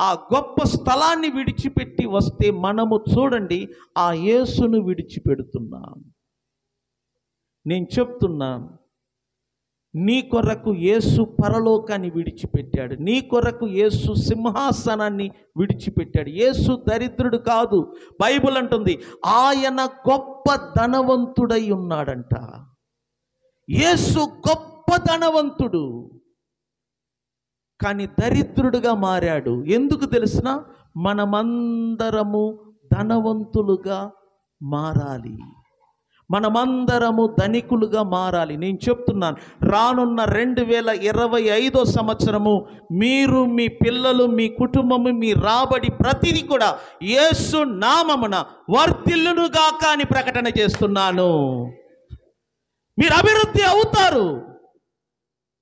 ఆ గొప్ప స్థలాన్ని విడిచిపెట్టి వస్తే మనము చూడండి ఆ యేసును విడిచిపెడుతున్నాం. నేను చెప్తున్నాను, నీ కొరకు యేసు పరలోకాన్ని విడిచిపెట్టాడు. నీ కొరకు యేసు సింహాసనాన్ని విడిచిపెట్టాడు. యేసు దరిద్రుడు కాదు. బైబిల్ అంటుంది ఆయన గొప్ప ధనవంతుడై ఉన్నాడంట. యేసు గొప్ప ధనవంతుడు, కానీ దరిద్రుడుగా మారాడు. ఎందుకు తెలిసిన? మనమందరము ధనవంతులుగా మారాలి. మనమందరము ధనికులుగా మారాలి. నేను చెప్తున్నాను, రానున్న 2025 సంవత్సరము మీరు, మీ పిల్లలు, మీ కుటుంబము, మీ రాబడి ప్రతిదీ కూడా యేసు నామమున వర్ధిల్లునుగాక అని ప్రకటన చేస్తున్నాను. మీరు అభివృద్ధి అవుతారు,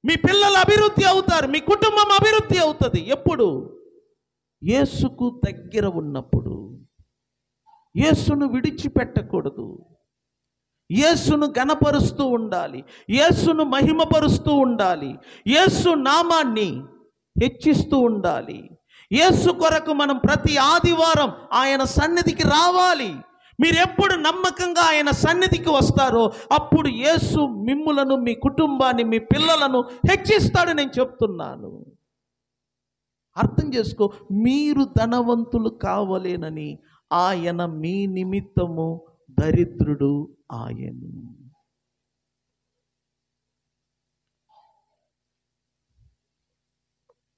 మీ పిల్లలు అభివృద్ధి అవుతారు, మీ కుటుంబం అభివృద్ధి అవుతుంది. ఎప్పుడు? యేసుకు దగ్గర ఉన్నప్పుడు. యేసును విడిచిపెట్టకూడదు. యేసును ఘనపరుస్తూ ఉండాలి, యేసును మహిమపరుస్తూ ఉండాలి, యేసు నామాన్ని హెచ్చిస్తూ ఉండాలి. యేసు కొరకు మనం ప్రతి ఆదివారం ఆయన సన్నిధికి రావాలి. మీరు ఎప్పుడు నమ్మకంగా ఆయన సన్నిధికి వస్తారో అప్పుడు యేసు మిమ్ములను, మీ కుటుంబాన్ని, మీ పిల్లలను హెచ్చిస్తాడు. నేను చెప్తున్నాను, అర్థం చేసుకో. మీరు ధనవంతులు కావలేనని ఆయన మీ నిమిత్తము దరిద్రుడు ఆయను.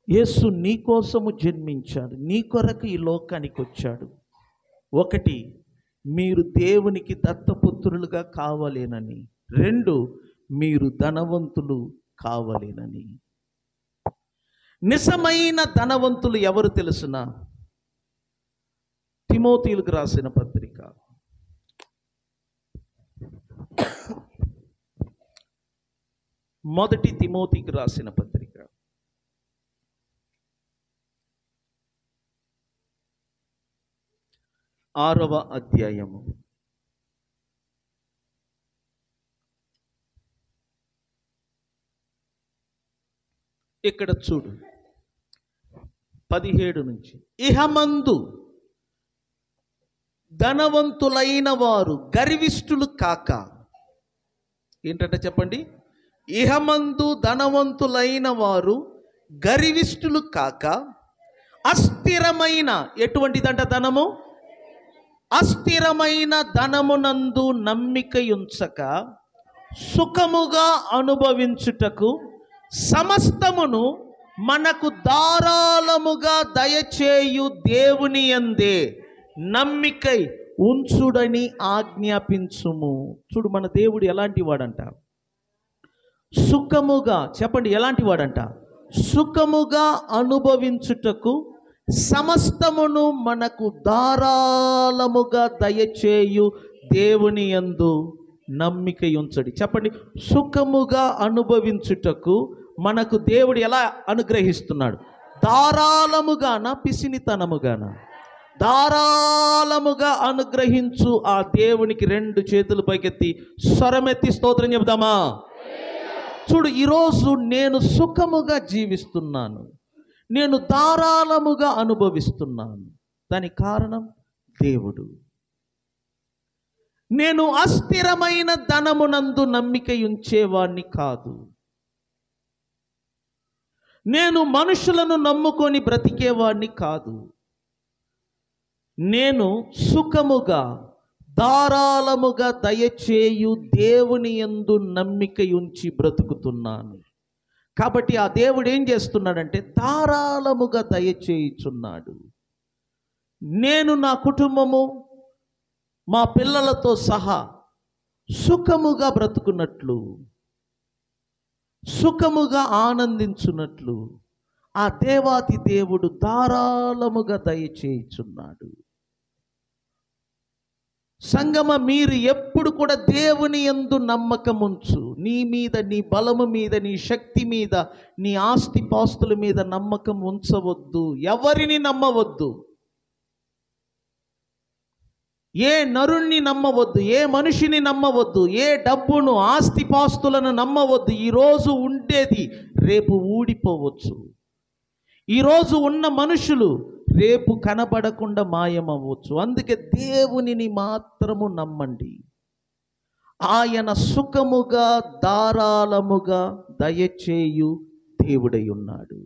యేసు నీ కోసము జన్మించాడు, నీ కొరకు ఈ లోకానికి వచ్చాడు. ఒకటి, మీరు దేవునికి దత్తపుత్రులుగా కావలేనని. 2, మీరు ధనవంతులు కావలేనని. నిజమైన ధనవంతులు ఎవరు తెలుసునా? తిమోతీయులకు రాసిన పత్రిక 1 తిమోతికి రాసిన పత్రిక 6వ అధ్యాయము 17 నుంచి. ఇహమందు ధనవంతులైన వారు గర్విష్ఠులు కాక. ఏంటంటే చెప్పండి, ఇహమందు ధనవంతులైన వారు గర్విష్ఠులు కాక అస్థిరమైన, ఎటువంటిదంట ధనము? అస్థిరమైన ధనమునందు నమ్మిక ఉంచక సుఖముగా అనుభవించుటకు సమస్తమును మనకు ధారాళముగా దయచేయు దేవుని యందే నమ్మికై ఉంచుడని ఆజ్ఞాపించుము. చూడు, మన దేవుడు ఎలాంటి వాడంట? సుఖముగా, చెప్పండి, ఎలాంటి వాడంట? సుఖముగా అనుభవించుటకు సమస్తమును మనకు ధారాళముగా దయచేయు దేవుని యందు నమ్మిక ఉంచడి. చెప్పండి, సుఖముగా అనుభవించుటకు మనకు దేవుడు ఎలా అనుగ్రహిస్తున్నాడు? ధారాళముగానా, పిసినితనముగానా? ధారాళముగా అనుగ్రహించు ఆ దేవునికి 2 చేతులు పైకెత్తి స్వరమెత్తి స్తోత్రం చెబుదామా? చూడు, ఈరోజు నేను సుఖముగా జీవిస్తున్నాను, నేను ధారాళముగా అనుభవిస్తున్నాను. దానికి కారణం దేవుడు. నేను అస్థిరమైన ధనమునందు నమ్మిక ఉంచేవాణ్ణి కాదు. నేను మనుషులను నమ్ముకొని బ్రతికేవాణ్ణి కాదు. నేను సుఖముగా ధారాళముగా దయచేయు దేవుని యందు నమ్మిక ఉంచి బ్రతుకుతున్నాను. కాబట్టి ఆ దేవుడు ఏం చేస్తున్నాడంటే ధారాళముగా దయచేయుచున్నాడు. నేను, నా కుటుంబము, మా పిల్లలతో సహా సుఖముగా బ్రతుకున్నట్లు, సుఖముగా ఆనందించున్నట్లు ఆ దేవాతి దేవుడు ధారాళముగా దయచేయుచున్నాడు. సంగమ, మీరు ఎప్పుడు కూడా దేవుని యందు నమ్మకం ఉంచు. నీ మీద, నీ బలము మీద, నీ శక్తి మీద, నీ ఆస్తి పాస్తుల మీద నమ్మకం ఉంచవద్దు. ఎవరిని నమ్మవద్దు, ఏ నరుణ్ణి నమ్మవద్దు, ఏ మనిషిని నమ్మవద్దు, ఏ డబ్బును, ఆస్తి పాస్తులను నమ్మవద్దు. ఈరోజు ఉండేది రేపు ఊడిపోవచ్చు. ఈరోజు ఉన్న మనుషులు రేపు కనబడకుండా మాయమవ్వచ్చు. అందుకే దేవునిని మాత్రము నమ్మండి. ఆయన సుఖముగా ధారాళముగా దయచేయు దేవుడై ఉన్నాడు.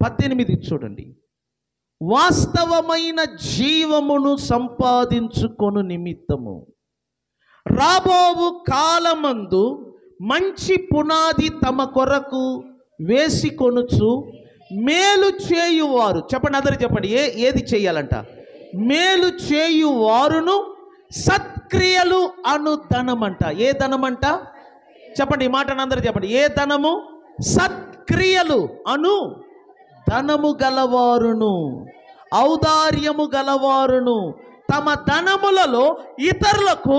18 చూడండి. వాస్తవమైన జీవమును సంపాదించుకొను నిమిత్తము రాబోవు కాలమందు మంచి పునాది తమ కొరకు వేసికొనుచు మేలు చేయువారు. చెప్పండి, అందరూ చెప్పండి, ఏది చేయాలంట? మేలు చేయువారును సత్క్రియలు అను ధనమంట. ఏ ధనమంట? చెప్పండి, ఈ మాటను అందరూ చెప్పండి. ఏ ధనము? సత్క్రియలు అను ధనము గలవారును, ఔదార్యము గలవారును, తమ ధనములలో ఇతరులకు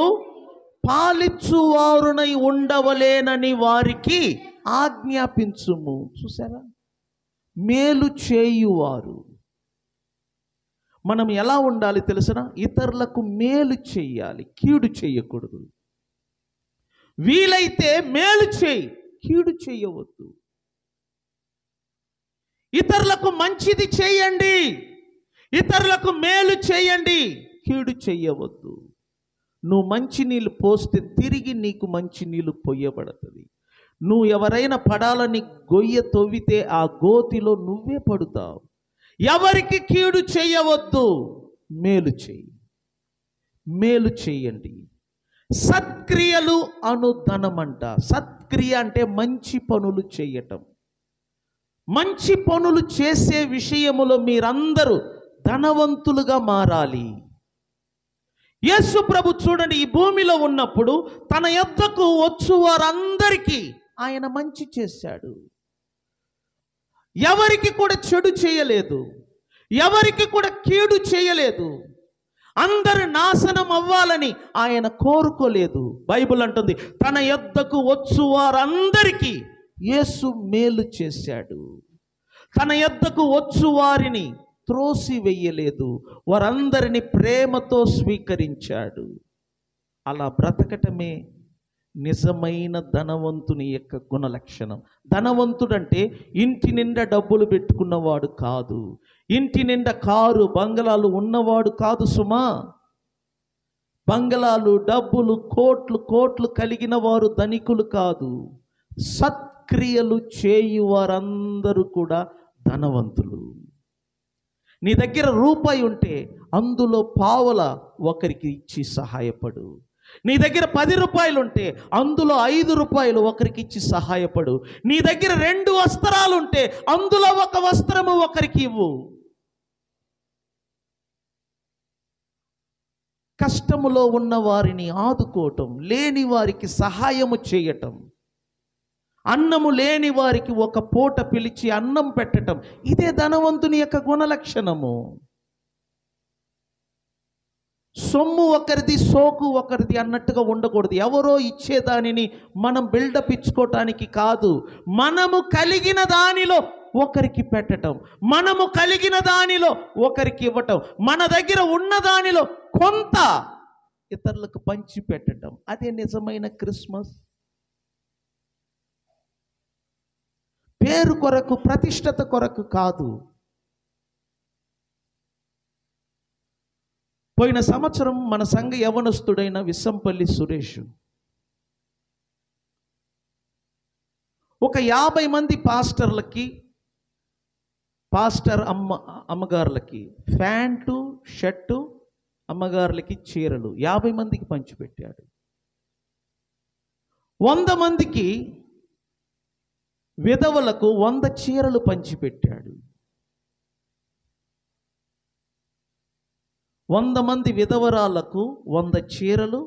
పాలిచ్చువారునై ఉండవలేనని వారికి ఆజ్ఞాపించుము. చూసారా? మేలు చేయువారు. మనం ఎలా ఉండాలి తెలుసునా? ఇతరులకు మేలు చేయాలి, కీడు చేయకూడదు. వీలైతే మేలు చేయి, కీడు చేయవద్దు. ఇతరులకు మంచిది చేయండి, ఇతరులకు మేలు చేయండి, కీడు చేయవద్దు. నువ్వు మంచి నీళ్ళు పోస్తే తిరిగి నీకు మంచి నీళ్ళు పొయ్యబడుతుంది. నువ్వు ఎవరైనా పడాలని గొయ్య తవ్వితే ఆ గోతిలో నువ్వే పడుతావు. ఎవరికి కీడు చేయవద్దు, మేలు చేయి, మేలు చేయండి. సత్క్రియలు అను ధనమంట. సత్క్రియ అంటే మంచి పనులు చేయటం. మంచి పనులు చేసే విషయములో మీరందరూ ధనవంతులుగా మారాలి. యేసు ప్రభు చూడండి, ఈ భూమిలో ఉన్నప్పుడు తన యొద్దకు వచ్చు వారందరికీ ఆయన మంచి చేశాడు. ఎవరికి కూడా చెడు చేయలేదు, ఎవరికి కూడా కీడు చేయలేదు. అందరు నాశనం అవ్వాలని ఆయన కోరుకోలేదు. బైబిల్ అంటుంది, తన యొద్దకు వచ్చు వారందరికీ యేసు మేలు చేశాడు. తన యొద్దకు వచ్చు వారిని త్రోసి వెయ్యలేదు, వారందరినీ ప్రేమతో స్వీకరించాడు. అలా బ్రతకటమే నిజమైన ధనవంతుని యొక్క గుణలక్షణం. ధనవంతుడంటే ఇంటి నిండా డబ్బులు పెట్టుకున్నవాడు కాదు, ఇంటి నిండా కారు బంగళాలు ఉన్నవాడు కాదు సుమా. బంగళాలు, డబ్బులు, కోట్లు కోట్లు కలిగిన వారు ధనికులు కాదు. సత్క్రియలు చేయు వారందరూ కూడా ధనవంతులు. నీ దగ్గర రూపాయి ఉంటే అందులో పావల ఒకరికి ఇచ్చి సహాయపడు. నీ దగ్గర 10 రూపాయలు ఉంటే అందులో 5 రూపాయలు ఒకరికి ఇచ్చి సహాయపడు. నీ దగ్గర 2 వస్త్రాలు ఉంటే అందులో 1 వస్త్రము ఒకరికి ఇవ్వు. కష్టములో ఉన్న వారిని ఆదుకోవటం, లేని వారికి సహాయము చేయటం, అన్నము లేని వారికి ఒక పూట పిలిచి అన్నం పెట్టటం, ఇదే ధనవంతుని యొక్క గుణలక్షణము. సొమ్ము ఒకరిది, సోకు ఒకరిది అన్నట్టుగా ఉండకూడదు. ఎవరో ఇచ్చేదానిని మనం బిల్డప్ ఇచ్చుకోవటానికి కాదు. మనము కలిగిన దానిలో ఒకరికి పెట్టటం, మనము కలిగిన దానిలో ఒకరికి ఇవ్వటం, మన దగ్గర ఉన్న దానిలో కొంత ఇతరులకు పంచి పెట్టటం, అదే నిజమైన క్రిస్మస్. పేరు కొరకు, ప్రతిష్టత కొరకు కాదు. పోయిన సంవత్సరం మన సంఘ యవనస్తుడైన విస్సంపల్లి సురేష్ ఒక 50 మంది పాస్టర్లకి, పాస్టర్ అమ్మగారులకి ప్యాంటు షర్టు, అమ్మగారులకి చీరలు 50 మందికి పంచిపెట్టాడు. 100 మందికి విధవలకు 100 చీరలు పంచిపెట్టాడు. 100 మంది విధవరాలకు 100 చీరలు,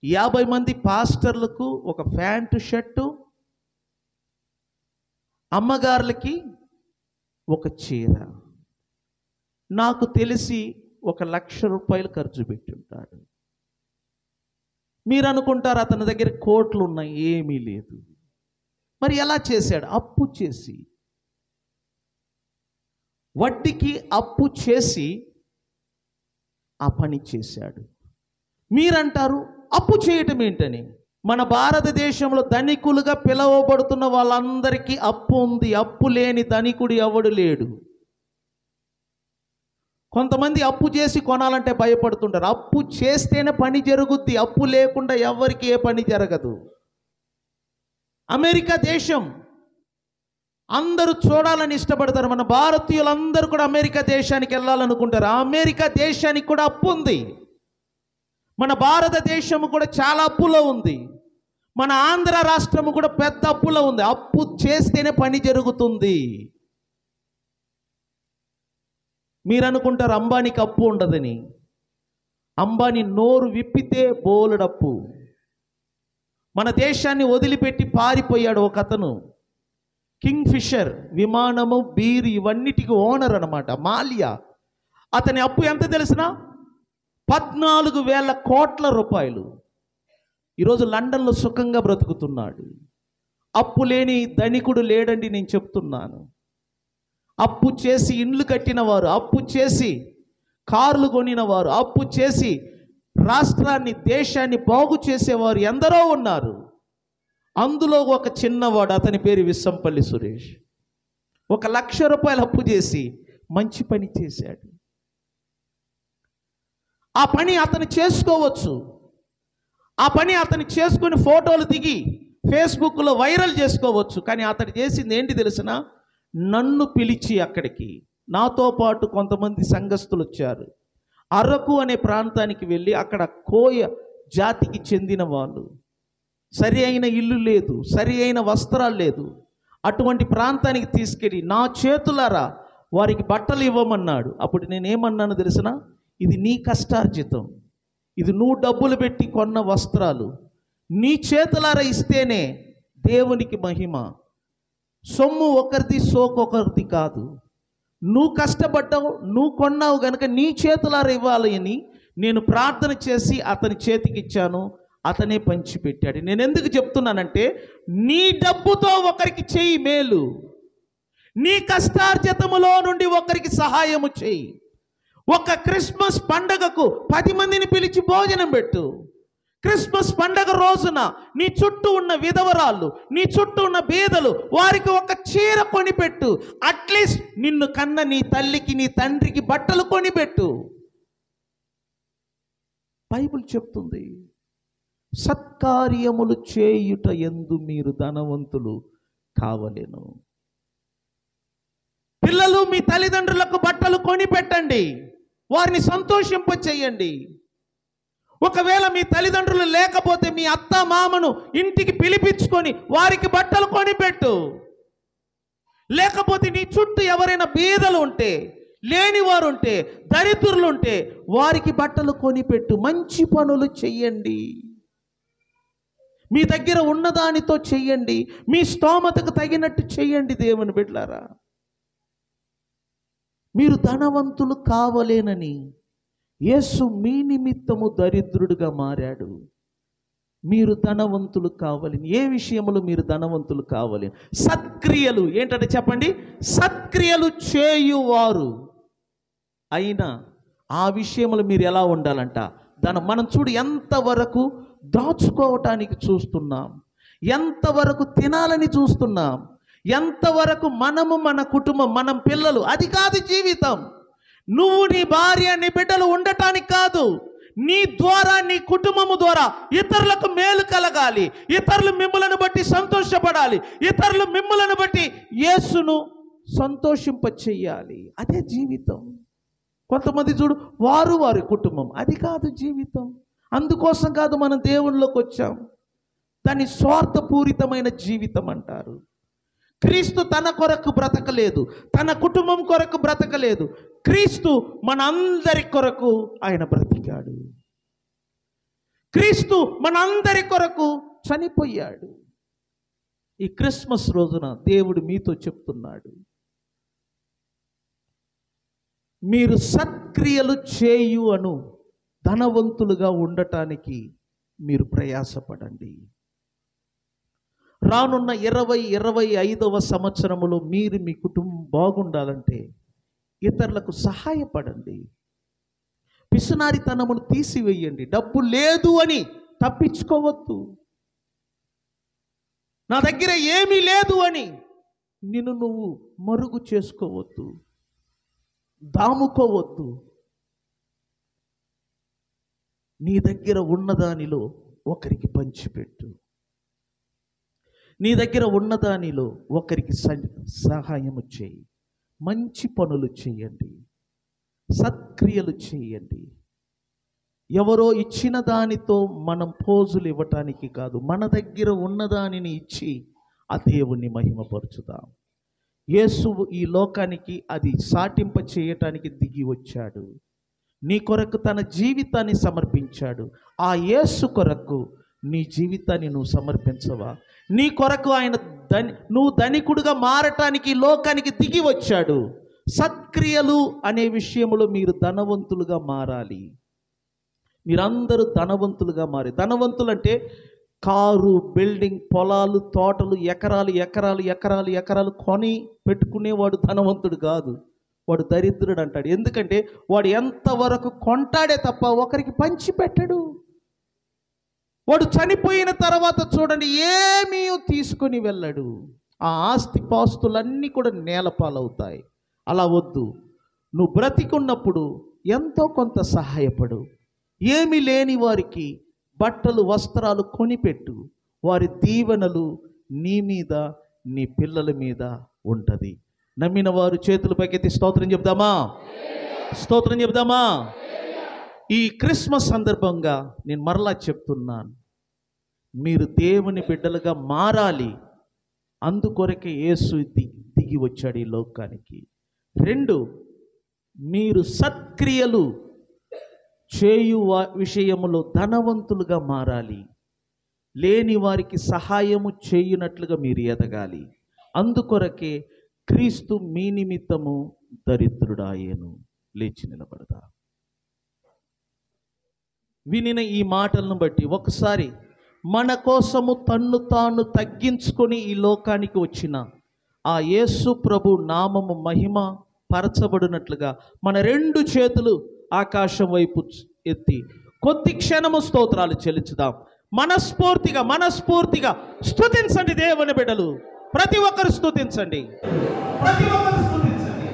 50 మంది పాస్టర్లకు ఒక ప్యాంటు షర్టు, అమ్మగారులకి ఒక చీర. నాకు తెలిసి 1,00,000 రూపాయలు ఖర్చు పెట్టుంటాడు. మీరు అనుకుంటారు అతని దగ్గర కోట్లు ఉన్నాయి, ఏమీ లేదు. మరి ఎలా చేశాడు? అప్పు చేసి, వడ్డీకి అప్పు చేసి ఆ పని చేశాడు. మీరంటారు అప్పు చేయటం ఏంటని. మన భారతదేశంలో ధనికులుగా పిలువబడుతున్న వాళ్ళందరికీ అప్పు ఉంది. అప్పు లేని ధనికుడు ఎవడు లేడు. కొంతమంది అప్పు చేసి కొనాలంటే భయపడుతుంటారు. అప్పు చేస్తేనే పని జరుగుద్ది, అప్పు లేకుండా ఎవరికి ఏ పని జరగదు. అమెరికా దేశం అందరూ చూడాలని ఇష్టపడతారు. మన భారతీయులందరూ కూడా అమెరికా దేశానికి వెళ్ళాలనుకుంటారు. ఆ అమెరికా దేశానికి కూడా అప్పు ఉంది. మన భారతదేశము కూడా చాలా అప్పులో ఉంది. మన ఆంధ్ర రాష్ట్రము కూడా పెద్ద అప్పులో ఉంది. అప్పు చేస్తేనే పని జరుగుతుంది. మీరు అనుకుంటారు అంబానీకి అప్పు ఉండదని. అంబానీ నోరు విప్పితే బోలెడప్పు. మన దేశాన్ని వదిలిపెట్టి పారిపోయాడు ఒక అతను, కింగ్ ఫిషర్ విమానము, బీర్ ఇవన్నిటికి ఓనర్ అనమాట, మాల్యా. అతని అప్పు ఎంత తెలిసిన? 14,000 కోట్ల రూపాయలు. ఈరోజు లండన్లో సుఖంగా బ్రతుకుతున్నాడు. అప్పు లేని ధనికుడు లేడండి నేను చెప్తున్నాను. అప్పు చేసి ఇండ్లు కట్టిన వారు, అప్పు చేసి కార్లు కొనిన వారు, అప్పు చేసి రాష్ట్రాన్ని దేశాన్ని బాగు చేసేవారు ఎందరో ఉన్నారు. అందులో ఒక చిన్నవాడు, అతని పేరు విస్సంపల్లి సురేష్. 1,00,000 రూపాయలు అప్పు చేసి మంచి పని చేశాడు. ఆ పని అతను చేసుకోవచ్చు. ఆ పని అతను చేసుకొని ఫోటోలు దిగి ఫేస్బుక్లో వైరల్ చేసుకోవచ్చు. కానీ అతడు చేసింది ఏంటి తెలిసిన? నన్ను పిలిచి అక్కడికి, నాతో పాటు కొంతమంది సంఘస్థులు వచ్చారు. అరకు అనే ప్రాంతానికి వెళ్ళి అక్కడ కోయ జాతికి చెందిన వాళ్ళు, సరి అయిన ఇల్లు లేదు, సరి అయిన వస్త్రాలు లేదు, అటువంటి ప్రాంతానికి తీసుకెళ్ళి నా చేతులారా వారికి బట్టలు ఇవ్వమన్నాడు. అప్పుడు నేనేమన్నాను తెలిసిన? ఇది నీ కష్టార్జితం, ఇది నువ్వు డబ్బులు పెట్టి కొన్న వస్త్రాలు, నీ చేతులారా ఇస్తేనే దేవునికి మహిమ. సొమ్ము ఒకరిది, సోకొకరిది కాదు. నువ్వు కష్టపడ్డావు, నువ్వు కొన్నావు గనుక నీ చేతులారా ఇవ్వాలి అని నేను ప్రార్థన చేసి అతని చేతికి ఇచ్చాను. అతనే పంచిపెట్టాడు. నేను ఎందుకు చెప్తున్నానంటే, నీ డబ్బుతో ఒకరికి చేయి మేలు, నీ కష్టార్జితములో నుండి ఒకరికి సహాయము చేయి. ఒక క్రిస్మస్ పండగకు 10 మందిని పిలిచి భోజనం పెట్టు. క్రిస్మస్ పండగ రోజున నీ చుట్టూ ఉన్న విధవరాళ్ళు, నీ చుట్టూ ఉన్న బీదలు, వారికి ఒక చీర కొనిపెట్టు. అట్లీస్ట్ నిన్ను కన్న నీ తల్లికి, నీ తండ్రికి బట్టలు కొనిపెట్టు. బైబిల్ చెప్తుంది, సత్కార్యములు చేయుట యందు మీరు ధనవంతులు కావలెను. పిల్లలు మీ తల్లిదండ్రులకు బట్టలు కొనిపెట్టండి, వారిని సంతోషింపచేయండి. ఒకవేళ మీ తల్లిదండ్రులు లేకపోతే మీ అత్త మామను ఇంటికి పిలిపించుకొని వారికి బట్టలు కొనిపెట్టు. లేకపోతే నీ చుట్టూ ఎవరైనా బీదలు ఉంటే, లేనివారు ఉంటే, దరిద్రులు ఉంటే వారికి బట్టలు కొనిపెట్టు. మంచి పనులు చెయ్యండి. మీ దగ్గర ఉన్నదానితో చెయ్యండి, మీ స్తోమతకు తగినట్టు చెయ్యండి. దేవుని బిడ్డలారా, మీరు ధనవంతులు కావలేనని యేసు మీ నిమిత్తము దరిద్రుడిగా మారాడు. మీరు ధనవంతులు కావాలి. ఏ విషయంలో మీరు ధనవంతులు కావాలి? సత్క్రియలు ఏంటంటే చెప్పండి, సత్క్రియలు చేయువారు అయినా ఆ విషయంలో మీరు ఎలా ఉండాలంట? మనం చూడు, ఎంతవరకు దాచుకోవటానికి చూస్తున్నాం, ఎంతవరకు తినాలని చూస్తున్నాం, ఎంతవరకు మనము, మన కుటుంబం, మన పిల్లలు. అది కాదు జీవితం. నువ్వు, నీ భార్య, నీ బిడ్డలు ఉండటానికి కాదు, నీ ద్వారా, నీ కుటుంబము ద్వారా ఇతరులకు మేలు కలగాలి, ఇతరులు మిమ్మలను బట్టి సంతోషపడాలి, ఇతరులు మిమ్మలను బట్టి యేసును సంతోషింప చెయ్యాలి. అదే జీవితం. కొంతమంది చూడు, వారి కుటుంబం. అది కాదు జీవితం. అందుకోసం కాదు మనం దేవునిలోకి వచ్చాం. దాన్ని స్వార్థపూరితమైన జీవితం అంటారు. క్రీస్తు తన కొరకు బ్రతకలేదు, తన కుటుంబం కొరకు బ్రతకలేదు. క్రీస్తు మన అందరి కొరకు ఆయన బ్రతికాడు. క్రీస్తు మన అందరి కొరకు చనిపోయాడు. ఈ క్రిస్మస్ రోజున దేవుడు మీతో చెప్తున్నాడు, మీరు సత్క్రియలు చేయు అను ధనవంతులుగా ఉండటానికి మీరు ప్రయాసపడండి. రానున్న 2025వ సంవత్సరములో మీరు, మీ కుటుంబం బాగుండాలంటే ఇతరులకు సహాయపడండి. పిసునారితనమును తీసివేయండి. డబ్బు లేదు అని తప్పించుకోవద్దు. నా దగ్గర ఏమీ లేదు అని నిన్ను నువ్వు మరుగు చేసుకోవద్దు, దాముకోవద్దు. నీ దగ్గర ఉన్నదానిలో ఒకరికి పంచిపెట్టు. నీ దగ్గర ఉన్నదానిలో ఒకరికి సహాయము చేయి. మంచి పనులు చేయండి, సత్క్రియలు చేయండి. ఎవరో ఇచ్చిన దానితో మనం పోజులు ఇవ్వటానికి కాదు, మన దగ్గర ఉన్నదానిని ఇచ్చి ఆ దేవుణ్ణి మహిమపరచుదాం. యేసు ఈ లోకానికి అది సాటింప చేయటానికి దిగి వచ్చాడు. నీ కొరకు తన జీవితాన్ని సమర్పించాడు. ఆ యేసు కొరకు నీ జీవితాన్ని నువ్వు సమర్పించవా? నీ కొరకు ఆయన నువ్వు ధనికుడిగా మారటానికి ఈ లోకానికి దిగి వచ్చాడు. సత్క్రియలు అనే విషయంలో మీరు ధనవంతులుగా మారాలి. మీరందరూ ధనవంతులుగా మారి, ధనవంతులు అంటే కారు, బిల్డింగ్, పొలాలు, తోటలు, ఎకరాలు ఎకరాలు ఎకరాలు ఎకరాలు కొని పెట్టుకునేవాడు ధనవంతుడు కాదు, వాడు దరిద్రుడు అంటాడు. ఎందుకంటే వాడు ఎంతవరకు కొంటాడే తప్ప ఒకరికి పంచి పెట్టడు. వాడు చనిపోయిన తర్వాత చూడండి ఏమీ తీసుకొని వెళ్ళడు. ఆ ఆస్తి పాస్తులన్నీ కూడా నేలపాలవుతాయి. అలా వద్దు. నువ్వు బ్రతికున్నప్పుడు ఎంతో కొంత సహాయపడు. ఏమీ లేని వారికి బట్టలు, వస్త్రాలు కొనిపెట్టు. వారి దీవెనలు నీ మీద, నీ పిల్లల మీద ఉంటుంది. నమ్మిన వారు చేతులు పైకెత్తి స్తోత్రం చెప్దామా? స్తోత్రం చెప్దామా? ఈ క్రిస్మస్ సందర్భంగా నేను మరలా చెప్తున్నాను, మీరు దేవుని బిడ్డలుగా మారాలి. అందుకొరకే యేసు దిగి వచ్చాడు ఈ లోకానికి. 2, మీరు సత్క్రియలు చేయు విషయములో ధనవంతులుగా మారాలి. లేని వారికి సహాయము చేయునట్లుగా మీరు ఎదగాలి. అందుకొరకే క్రీస్తు మీ నిమిత్తము దరిద్రుడాయేను. లేచి నిలబడదా. వినిన ఈ మాటలను బట్టి ఒకసారి మన కోసము తన్ను తాను తగ్గించుకొని ఈ లోకానికి వచ్చిన ఆ యేసు ప్రభు నామము మహిమ పరచబడినట్లుగా మన 2 చేతులు ఆకాశం వైపు ఎత్తి కొద్ది క్షణము స్తోత్రాలు చెల్లించుదాం. మనస్ఫూర్తిగా స్తుతించండి దేవుని బిడ్డలు. ప్రతి ఒక్కరు స్తుతించండి. ప్రతి ఒక్కరు స్తుతించండి.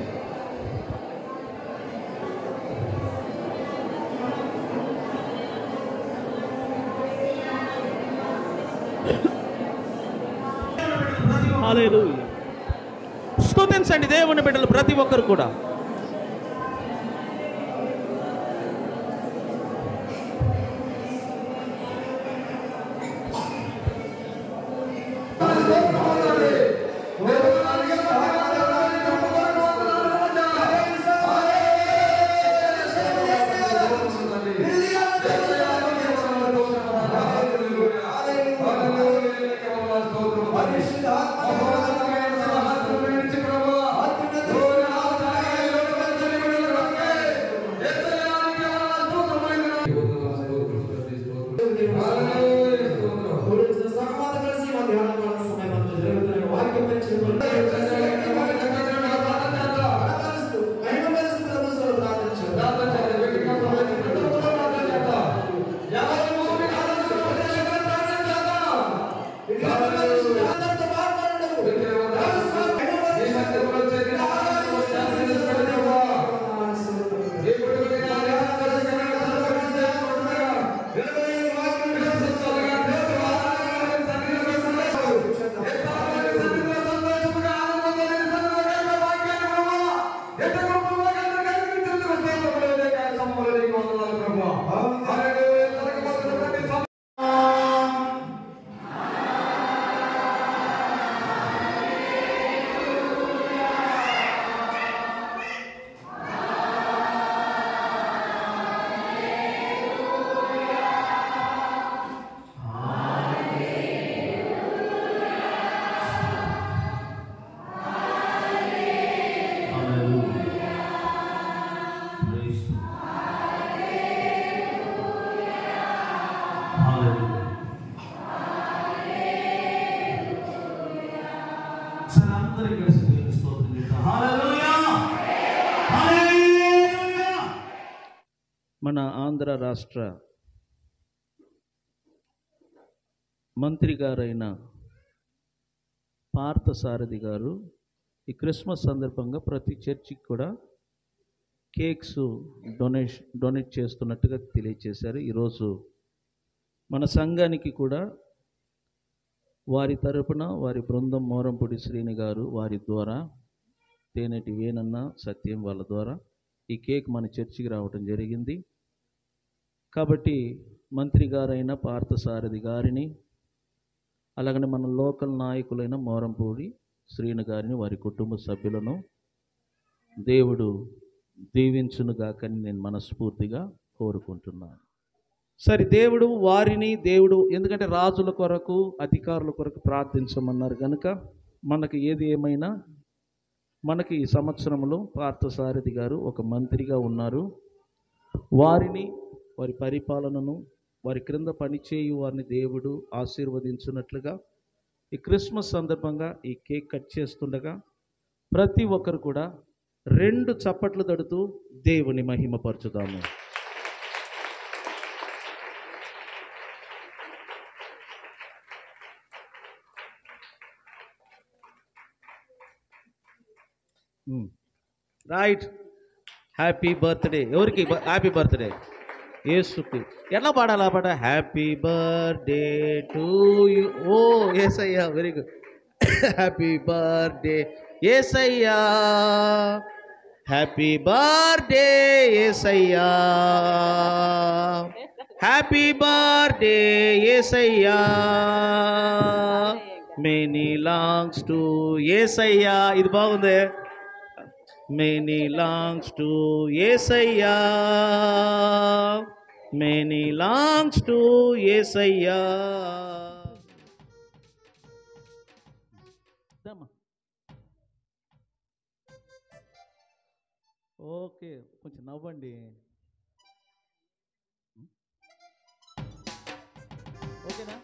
హల్లెలూయా. స్తుతించండి దేవుని బిడ్డలు ప్రతి ఒక్కరు కూడా. మన ఆంధ్ర రాష్ట్ర మంత్రి గారైన పార్థసారథి గారు ఈ క్రిస్మస్ సందర్భంగా ప్రతి చర్చికి కూడా కేక్స్ డొనేట్ చేస్తున్నట్టుగా తెలియజేశారు. ఈరోజు మన సంఘానికి కూడా వారి తరపున వారి బృందం మోరంపూడి శ్రీని గారు వారి ద్వారా తేనెటి వేనన్న సత్యం వాళ్ళ ద్వారా ఈ కేక్ మన చర్చికి రావడం జరిగింది. కాబట్టి మంత్రి గారైన పార్థసారథి గారిని, అలాగనే మన లోకల్ నాయకులైన మోరంపూడి శ్రీని గారిని, వారి కుటుంబ సభ్యులను దేవుడు దీవించునుగాకని నేను మనస్ఫూర్తిగా కోరుకుంటున్నాను. సరే, దేవుడు ఎందుకంటే రాజుల కొరకు అధికారుల కొరకు ప్రార్థించమన్నారు కనుక మనకి ఏది ఏమైనా మనకి ఈ సంవత్సరంలో పార్థసారథి గారు ఒక మంత్రిగా ఉన్నారు. వారిని, వారి పరిపాలనను, వారి క్రింద పనిచేయు వారిని దేవుడు ఆశీర్వదించున్నట్లుగా ఈ క్రిస్మస్ సందర్భంగా ఈ కేక్ కట్ చేస్తుండగా ప్రతి ఒక్కరు కూడా 2 చప్పట్లు తడుతూ దేవుని మహిమపరచుదాము. రైట్. Happy birthday. ఎవరికి హ్యాపీ బర్త్డే? యేసుకి. ఎట్లా పాడాలి ఆ పాట? Happy birthday to you. ఓ యేసయ్యా, వెరీ గుడ్. హ్యాపీ బర్త్డే యేసయ్యా, హ్యాపీ బర్త్డే యేసయ్యా, హ్యాపీ బర్త్డే యేసయ్యా, మెనీ లాంగ్స్ టు యేసయ్యా. ఇది బాగుంది. మెనీ లాంగ్స్ టు యేసయ్యా, మెనీ లాంగ్స్ టు యేసయ్యా. ఓకే, కొంచెం నవ్వండి. ఓకేనా?